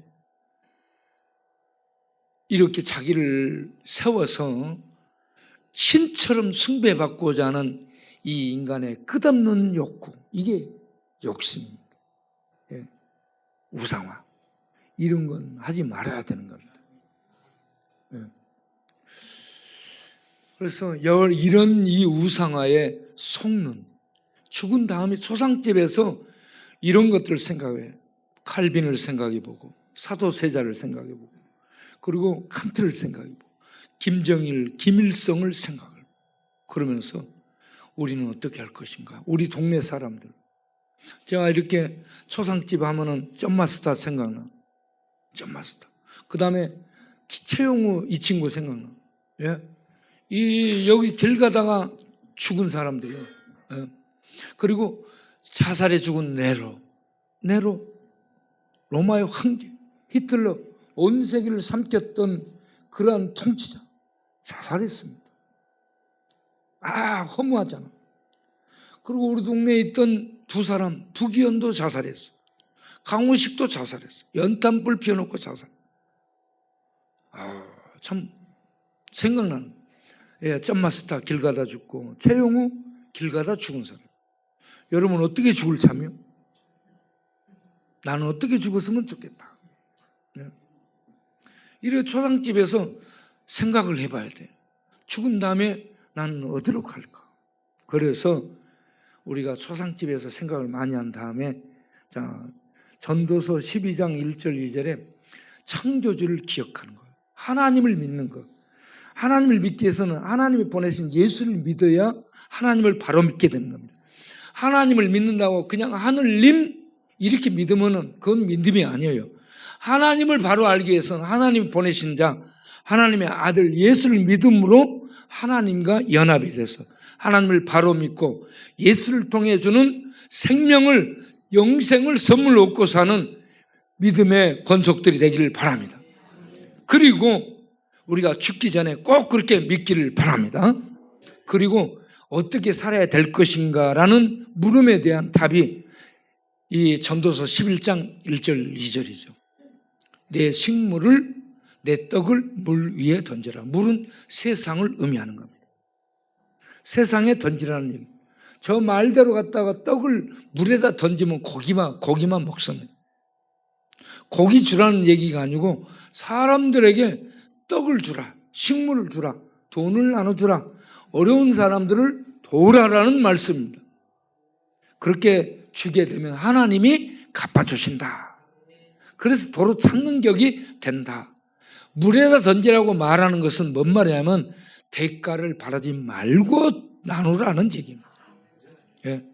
이렇게 자기를 세워서 신처럼 숭배받고자 하는 이 인간의 끝없는 욕구, 이게 욕심입니다. 예. 우상화, 이런 건 하지 말아야 되는 겁니다. 예. 그래서 이런 이 우상화에 속는, 죽은 다음에 초상집에서 이런 것들을 생각해. 칼빈을 생각해보고 사도세자를 생각해보고 그리고 칸트를 생각해보고 김정일, 김일성을 생각을 그러면서 우리는 어떻게 할 것인가? 우리 동네 사람들. 제가 이렇게 초상집 하면은 점마스터 생각나. 점마스터. 그 다음에 최용우 이 친구 생각나. 예? 여기 길 가다가 죽은 사람들이요. 예? 그리고 자살해 죽은 네로, 로마의 황제, 히틀러, 온 세계를 삼켰던 그러한 통치자, 자살했습니다. 허무하잖아. 그리고 우리 동네에 있던 두 사람, 부기현도 자살했어. 강우식도 자살했어. 연탄불 피워놓고 자살. 참 생각나는. 예, 점마스터 길 가다 죽고, 최용우 길 가다 죽은 사람. 여러분 어떻게 죽을 참이요? 나는 어떻게 죽었으면 좋겠다. 이래 초상집에서 생각을 해봐야 돼. 죽은 다음에 나는 어디로 갈까? 그래서 우리가 초상집에서 생각을 많이 한 다음에 전도서 12장 1절 2절에 창조주를 기억하는 거예요. 하나님을 믿는 것. 하나님을 믿기 위해서는 하나님이 보내신 예수를 믿어야 하나님을 바로 믿게 되는 겁니다. 하나님을 믿는다고 그냥 하늘님 이렇게 믿으면 그건 믿음이 아니에요. 하나님을 바로 알기 위해서는 하나님이 보내신 자, 하나님의 아들 예수를 믿음으로 하나님과 연합이 돼서 하나님을 바로 믿고 예수를 통해 주는 생명을, 영생을 선물로 얻고 사는 믿음의 권속들이 되기를 바랍니다. 그리고 우리가 죽기 전에 꼭 그렇게 믿기를 바랍니다. 그리고 어떻게 살아야 될 것인가라는 물음에 대한 답이 이 전도서 11장 1절 2절이죠. 내 식물을, 내 떡을 물 위에 던져라. 물은 세상을 의미하는 겁니다. 세상에 던지라는 얘기. 저 말대로 갔다가 떡을 물에다 던지면 고기만 먹습니다. 고기 주라는 얘기가 아니고 사람들에게 떡을 주라, 식물을 주라, 돈을 나눠주라, 어려운 사람들을 도우라라는 말씀입니다. 그렇게 주게 되면 하나님이 갚아주신다. 그래서 도로 찾는 격이 된다. 물에다 던지라고 말하는 것은 뭔 말이냐면 대가를 바라지 말고 나누라는 얘기입니다. 예.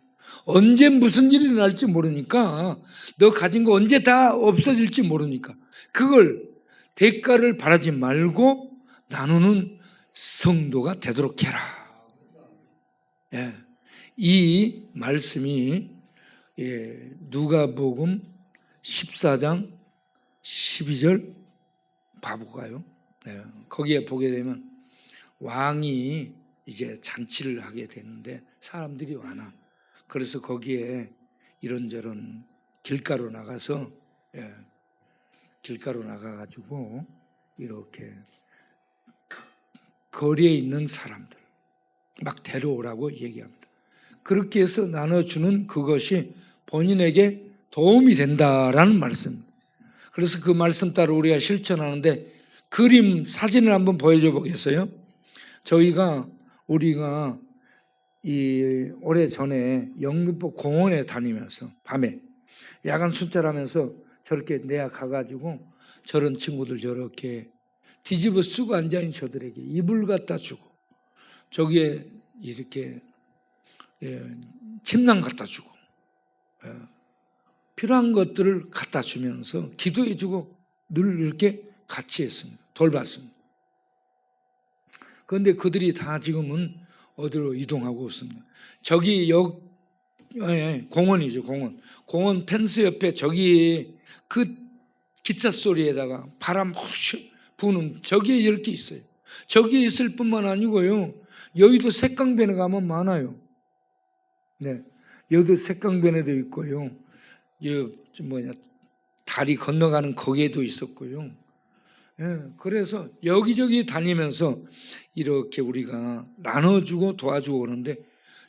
언제 무슨 일이 날지 모르니까, 너 가진 거 언제 다 없어질지 모르니까 그걸 대가를 바라지 말고 나누는 성도가 되도록 해라. 예, 이 말씀이 누가복음 14장 12절 봐볼까요? 거기에 보게 되면 왕이 이제 잔치를 하게 되는데 사람들이 많아. 그래서 거기에 이런저런 길가로 나가서 길가로 나가가지고 이렇게 거리에 있는 사람들 막 데려오라고 얘기합니다. 그렇게 해서 나눠주는 그것이 본인에게 도움이 된다라는 말씀. 그래서 그 말씀 따라 우리가 실천하는데 그림 사진을 한번 보여줘 보겠어요? 우리가 이 오래전에 영등포 공원에 다니면서 밤에 야간 순찰하면서 저렇게 내야 가가지고 저런 친구들 저렇게 뒤집어 쓰고 앉아있는 저들에게 이불 갖다 주고 저기에 이렇게 침낭 갖다 주고 필요한 것들을 갖다 주면서 기도해 주고 늘 이렇게 같이 했습니다. 돌봤습니다. 그런데 그들이 다 지금은 어디로 이동하고 있습니다. 저기 공원이죠, 공원. 공원 펜스 옆에 저기 그 기차 소리에다가 바람 훅 부는 저기에 이렇게 있어요. 저기에 있을 뿐만 아니고요. 여의도 색강변에 가면 많아요. 네, 여의도 색강변에도 있고요. 다리 건너가는 거기에도 있었고요. 그래서 여기저기 다니면서 이렇게 우리가 나눠주고 도와주고 그러는데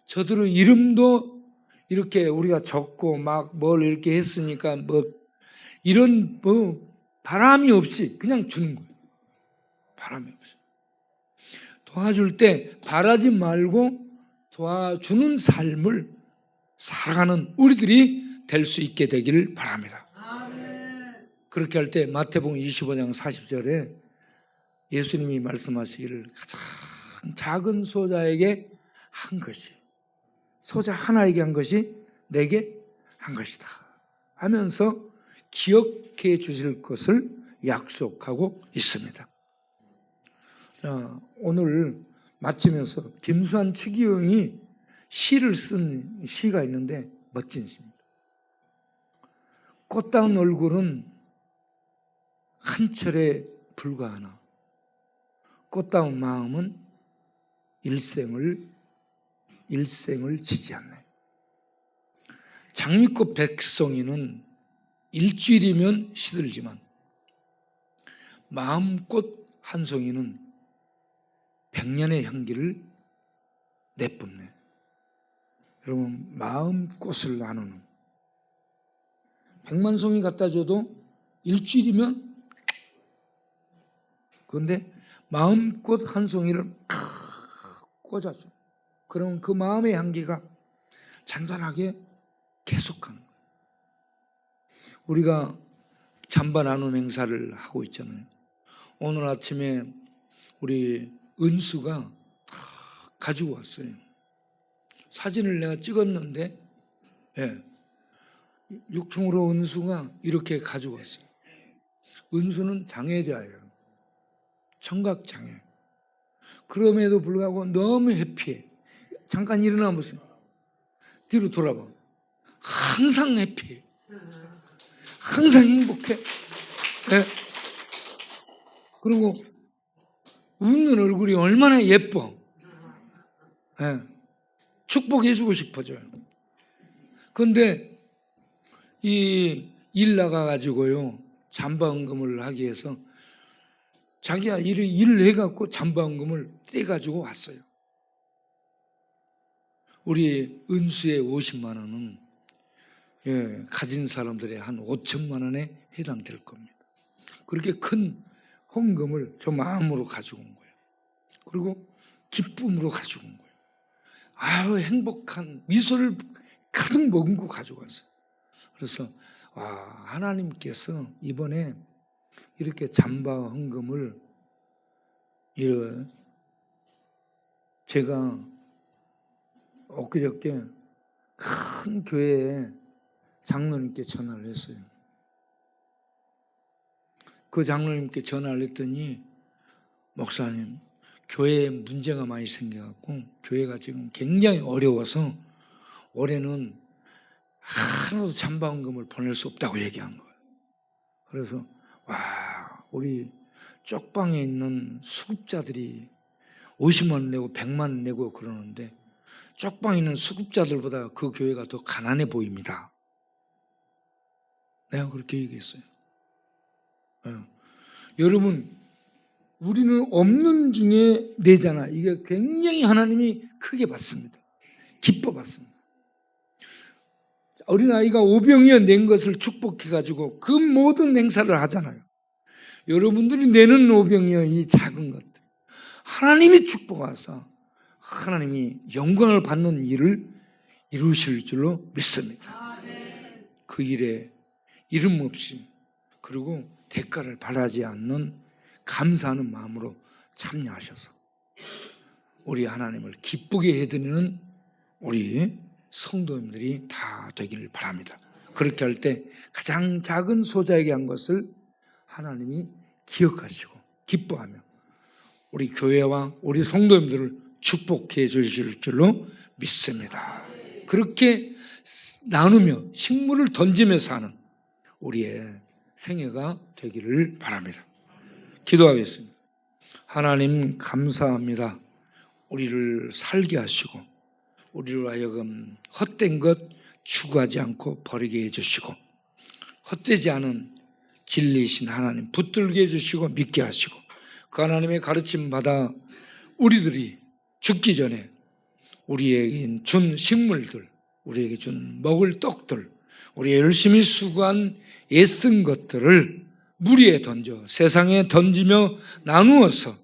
저들은 이름도 이렇게 우리가 적고 막 뭘 이렇게 했으니까 이런 바람이 없이 그냥 주는 거예요. 바람이 없이. 도와줄 때 바라지 말고 도와주는 삶을 살아가는 우리들이 될 수 있게 되기를 바랍니다. 그렇게 할 때 마태복음 25장 40절에 예수님이 말씀하시기를 가장 작은 소자에게 한 것이 소자 하나에게 한 것이 내게 한 것이다 하면서 기억해 주실 것을 약속하고 있습니다. 오늘 마치면서 김수환 추기경이 시를 쓴 시가 있는데 멋진 시입니다. 꽃다운 얼굴은 한 철에 불과하나 꽃다운 마음은 일생을 지지 않네. 장미꽃 백송이는 일주일이면 시들지만 마음꽃 한 송이는 100년의 향기를 내뿜네. 여러분, 마음꽃을 나누는 100만 송이 갖다 줘도 일주일이면, 그런데 마음꽃 한 송이를 꽂아줘. 그러면 그 마음의 향기가 잔잔하게 계속하는 거예요. 우리가 잠바 나눔 행사를 하고 있잖아요. 오늘 아침에 우리 은수가 가지고 왔어요. 사진을 내가 찍었는데 육총으로 은수가 이렇게 가지고 왔어요. 은수는 장애자예요. 청각장애. 그럼에도 불구하고 너무 해피해. 잠깐 일어나 보세요. 뒤로 돌아봐. 항상 해피해. 항상 행복해. 그리고 웃는 얼굴이 얼마나 예뻐. 축복해주고 싶어져요. 그런데 이 일 나가가지고요, 잠바헌금을 하기 위해서 자기가 일을 해갖고 잠바헌금을 떼가지고 왔어요. 우리 은수의 50만 원은 가진 사람들의 한 5천만 원에 해당될 겁니다. 그렇게 큰 헌금을 저 마음으로 가지고 온 거예요. 그리고 기쁨으로 가지고 온 거예요. 아유, 행복한 미소를 가득 머금고 가지고 왔어요. 그래서 하나님께서 이번에 이렇게 잠바 헌금을 제가 엊그저께 큰 교회에 장로님께 전화를 했어요. 그 장로님께 전화를 했더니 목사님, 교회에 문제가 많이 생겨갖고 교회가 지금 굉장히 어려워서 올해는 하나도 잠방금을 보낼 수 없다고 얘기한 거예요. 그래서 와, 우리 쪽방에 있는 수급자들이 50만 원 내고 100만 원 내고 그러는데 쪽방에 있는 수급자들보다 그 교회가 더 가난해 보입니다. 내가 그렇게 얘기했어요. 여러분, 우리는 없는 중에 내잖아. 이게 굉장히 하나님이 크게 받습니다. 기뻐 받습니다. 어린아이가 오병이어 낸 것을 축복해가지고 그 모든 행사를 하잖아요. 여러분들이 내는 오병이어 이 작은 것들, 하나님이 축복하사 하나님이 영광을 받는 일을 이루실 줄로 믿습니다. 그 일에 이름 없이 그리고 대가를 바라지 않는 감사하는 마음으로 참여하셔서 우리 하나님을 기쁘게 해드리는 우리 성도님들이 다 되기를 바랍니다. 그렇게 할 때 가장 작은 소자에게 한 것을 하나님이 기억하시고 기뻐하며 우리 교회와 우리 성도님들을 축복해 주실 줄로 믿습니다. 그렇게 나누며 식물을 던지며 사는 우리의 생애가 되기를 바랍니다. 기도하겠습니다. 하나님 감사합니다. 우리를 살게 하시고 우리로 하여금 헛된 것 추구하지 않고 버리게 해주시고 헛되지 않은 진리이신 하나님 붙들게 해주시고 믿게 하시고 그 하나님의 가르침 받아 우리들이 죽기 전에 우리에게 준 식물들, 우리에게 준 먹을 떡들, 우리가 열심히 수고한 애쓴 것들을 무리에 던져 세상에 던지며 나누어서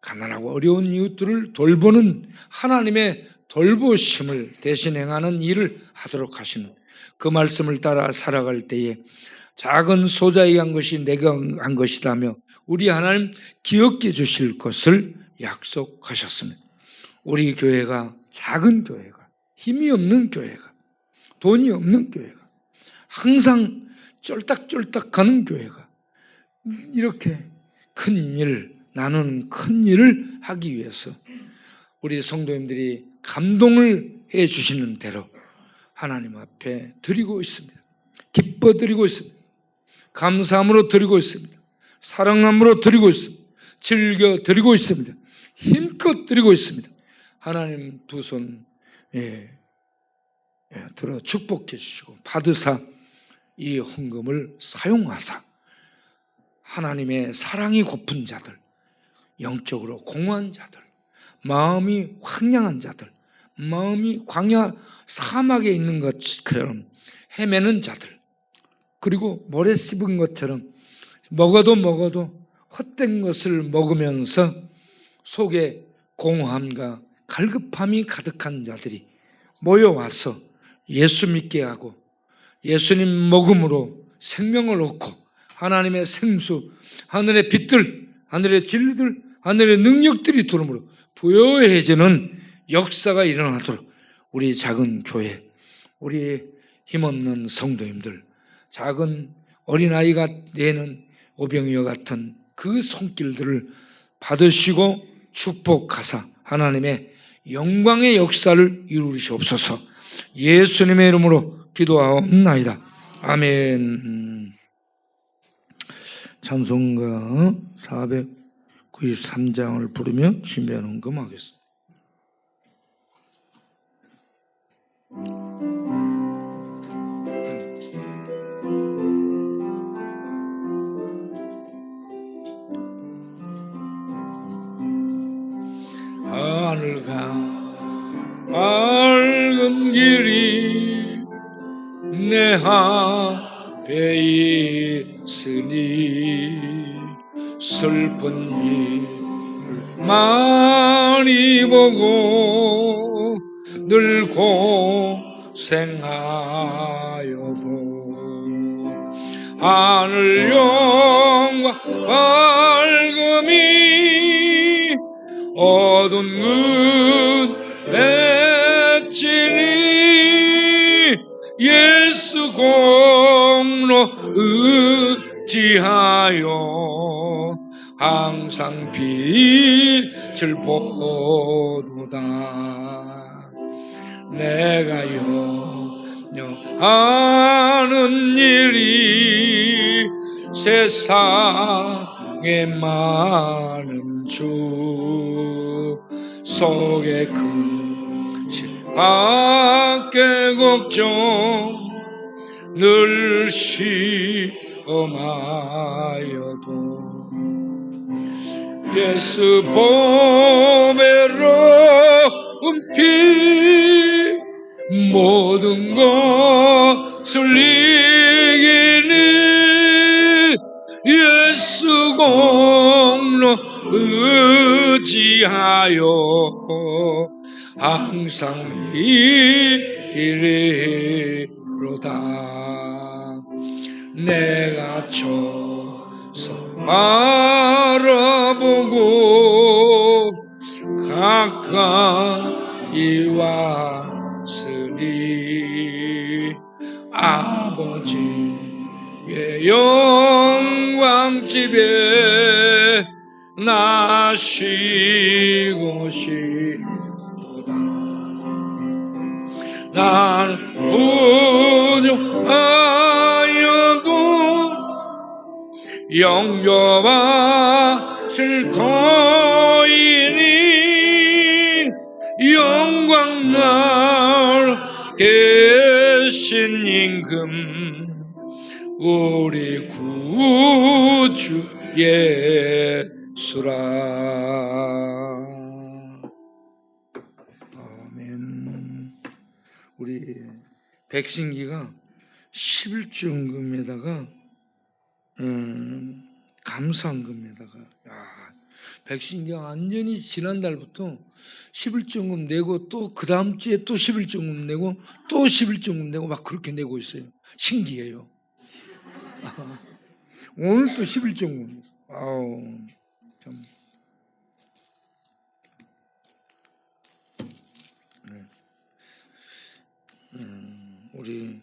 가난하고 어려운 이웃들을 돌보는 하나님의 돌보심을 대신 행하는 일을 하도록 하시는 그 말씀을 따라 살아갈 때에 작은 소자에게 한 것이 내가 한 것이다며 우리 하나님 기억해 주실 것을 약속하셨습니다. 우리 교회가 작은 교회가 힘이 없는 교회가 돈이 없는 교회가 항상 쫄딱쫄딱하는 교회가 이렇게 큰 일, 나누는 큰 일을 하기 위해서 우리 성도님들이 감동을 해 주시는 대로 하나님 앞에 드리고 있습니다. 기뻐 드리고 있습니다. 감사함으로 드리고 있습니다. 사랑함으로 드리고 있습니다. 즐겨 드리고 있습니다. 힘껏 드리고 있습니다. 하나님 두 손 들어 축복해 주시고 받으사 이 헌금을 사용하사 하나님의 사랑이 고픈 자들, 영적으로 공허한 자들, 마음이 황량한 자들, 마음이 광야 사막에 있는 것처럼 헤매는 자들, 그리고 모래 씹은 것처럼 먹어도 헛된 것을 먹으면서 속에 공허함과 갈급함이 가득한 자들이 모여와서 예수 믿게 하고 예수님 먹음으로 생명을 얻고 하나님의 생수, 하늘의 빛들, 하늘의 진리들, 하늘의 능력들이 들어오므로 부여해지는 역사가 일어나도록 우리 작은 교회, 우리 힘없는 성도님들, 작은 어린아이가 내는 오병이어 같은 그 손길들을 받으시고 축복하사 하나님의 영광의 역사를 이루시옵소서. 예수님의 이름으로 기도하옵나이다. 아멘. 찬송가 493장을 부르며 진변 헌금하겠습니다. 하늘과 밝은 길이 내 앞에 있으니 슬픈 일 많이 보고 늘 고생하여도 하늘 영과 밝음이 어두운 맺지니 예수 공로 어찌하여 항상 빛을 보도다. 내가 염려하는 일이 세상에 많은 주 속에 근심 밖에 걱정 늘 시험하여도 예수 보배로운 피 모든 것을 이기니 예수 공로 의지하여 항상 이리로다. 내가 쳐서 바라보고 가까이 왔으니 아버지의 영광집에 나 쉬고 싶도다. 나는 부족하여도 영접하실 터이니 영광 날 계신 임금 우리 구주 예수라. 아멘. 우리 백신기가 11조금에다가 감사한금에다가 백신기가 완전히 지난달부터 11조금 내고 또 그 다음 주에 또 11조금 내고 또 11조금 내고 막 그렇게 내고 있어요. 신기해요. 오늘 또 11조금. 아우 참. 우리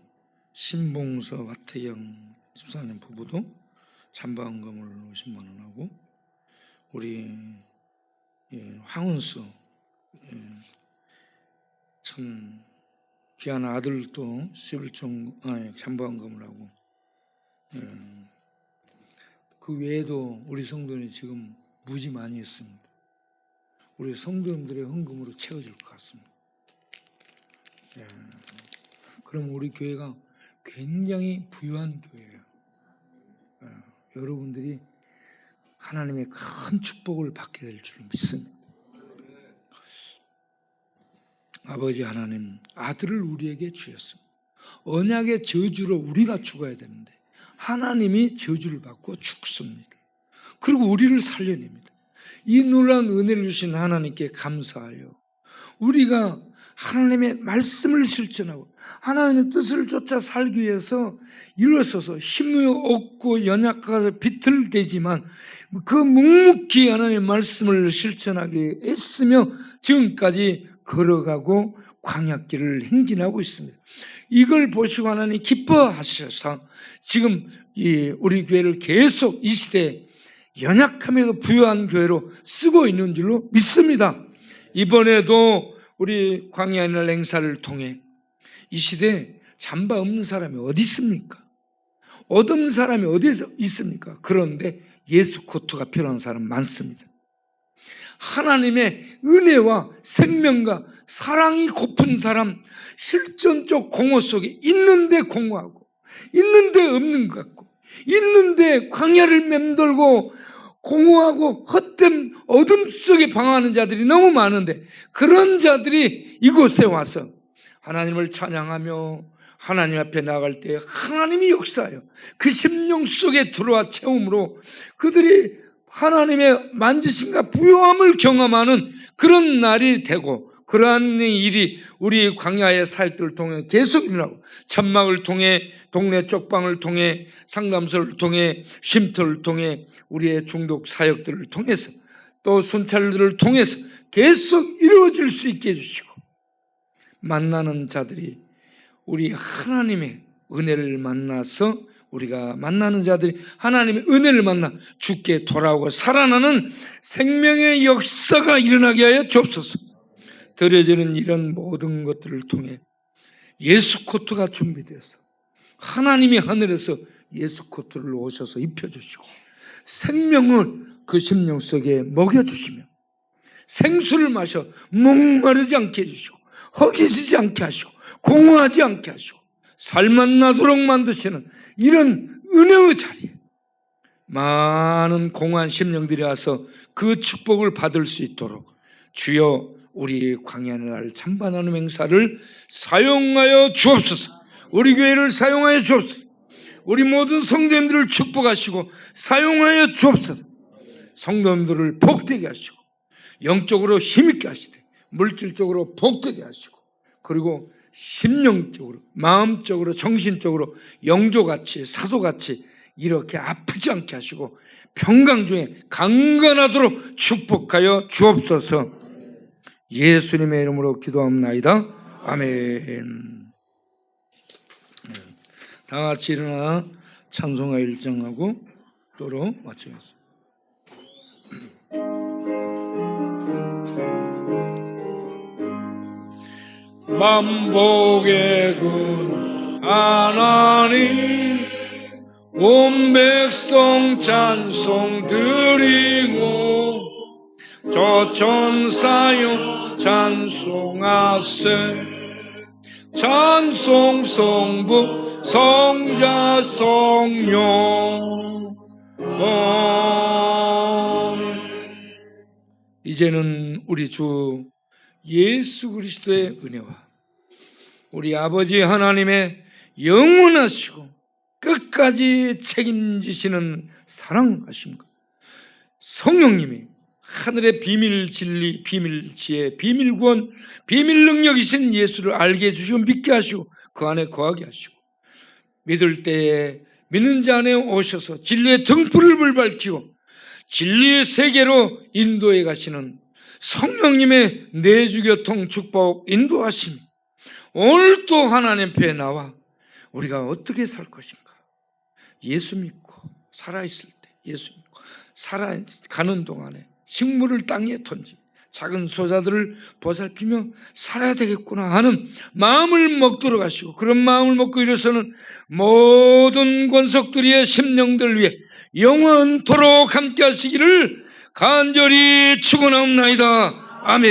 신봉서 와태영 집사님 부부도 잠바헌금을 50만 원하고 우리 황은수 참 귀한 아들도 11조 잠바헌금을 하고 그 외에도 우리 성도는 지금 무지 많이 있습니다. 우리 성도님들의 헌금으로 채워질 것 같습니다. 그럼 우리 교회가 굉장히 부유한 교회예요. 여러분들이 하나님의 큰 축복을 받게 될 줄 믿습니다. 아버지 하나님, 아들을 우리에게 주셨습니다. 언약의 저주로 우리가 죽어야 되는데 하나님이 저주를 받고 죽습니다. 그리고 우리를 살려냅니다. 이 놀라운 은혜를 주신 하나님께 감사하여 우리가 하나님의 말씀을 실천하고 하나님의 뜻을 쫓아 살기 위해서 일어서서 힘이 없고 연약하고 비틀대지만 그 묵묵히 하나님의 말씀을 실천하기 애쓰며 지금까지 걸어가고 광야길을 행진하고 있습니다. 이걸 보시고 하나님 기뻐하셔서 지금 우리 교회를 계속 이 시대에 연약함에도 부유한 교회로 쓰고 있는 줄로 믿습니다. 이번에도 우리 광야날 행사를 통해 이 시대에 잠바 없는 사람이 어디 있습니까? 얻은 사람이 어디서 있습니까? 그런데 예수 코트가 필요한 사람 많습니다. 하나님의 은혜와 생명과 사랑이 고픈 사람, 실전적 공허 속에 있는데 공허하고 있는데 없는 것 같고 있는데 광야를 맴돌고 공허하고 헛된 어둠 속에 방황하는 자들이 너무 많은데 그런 자들이 이곳에 와서 하나님을 찬양하며 하나님 앞에 나갈 때 하나님이 역사하여 그 심령 속에 들어와 채움으로 그들이 하나님의 만지심과 부요함을 경험하는 그런 날이 되고 그러한 일이 우리 광야의 사역들을 통해 계속 일어나고 천막을 통해 동네 쪽방을 통해 상담소를 통해 쉼터를 통해 우리의 중독 사역들을 통해서 또 순찰들을 통해서 계속 이루어질 수 있게 해주시고 만나는 자들이 우리 하나님의 은혜를 만나서 우리가 만나는 자들이 하나님의 은혜를 만나 죽게 돌아오고 살아나는 생명의 역사가 일어나게 하여 주옵소서. 드려지는 이런 모든 것들을 통해 예수 코트가 준비되어서 하나님이 하늘에서 예수 코트를 오셔서 입혀주시고 생명을 그 심령 속에 먹여주시며 생수를 마셔 목마르지 않게 해주시고 허기지지 않게 하시고 공허하지 않게 하시고 살맛 나도록 만드시는 이런 은혜의 자리에 많은 공허한 심령들이 와서 그 축복을 받을 수 있도록 주여 우리 광야의 날 찬반하는 행사를 사용하여 주옵소서. 우리 교회를 사용하여 주옵소서. 우리 모든 성도님들을 축복하시고 사용하여 주옵소서. 성도님들을 복되게 하시고 영적으로 힘있게 하시되 물질적으로 복되게 하시고 그리고 심령적으로 마음적으로 정신적으로 영조같이 사도같이 이렇게 아프지 않게 하시고 평강 중에 강건하도록 축복하여 주옵소서. 예수님의 이름으로 기도합나이다. 아멘. 다 같이 일어나 찬송가 1장하고 또로 마치겠습니다. 만복의 군 하나님 온 백성 찬송 드리고 저 천사여 찬송하세 찬송 성부 성자 성령 이제는 우리 주 예수 그리스도의 은혜와 우리 아버지 하나님의 영원하시고 끝까지 책임지시는 사랑하심과 성령님이 하늘의 비밀 진리, 비밀 지혜, 비밀 구원, 비밀 능력이신 예수를 알게 해주시고 믿게 하시고 그 안에 거하게 하시고 믿을 때에 믿는 자 안에 오셔서 진리의 등불을 밝히고 진리의 세계로 인도해 가시는 성령님의 내주교통 축복 인도하심 오늘 또 하나님 앞에 나와 우리가 어떻게 살 것인가 예수 믿고 살아있을 때 예수 믿고 살아가는 동안에 식물을 땅에 던지 작은 소자들을 보살피며 살아야 되겠구나 하는 마음을 먹도록 하시고 그런 마음을 먹고 일어서는 모든 권속들의 심령들 위해 영원토록 함께 하시기를 간절히 축원하옵나이다. 아멘.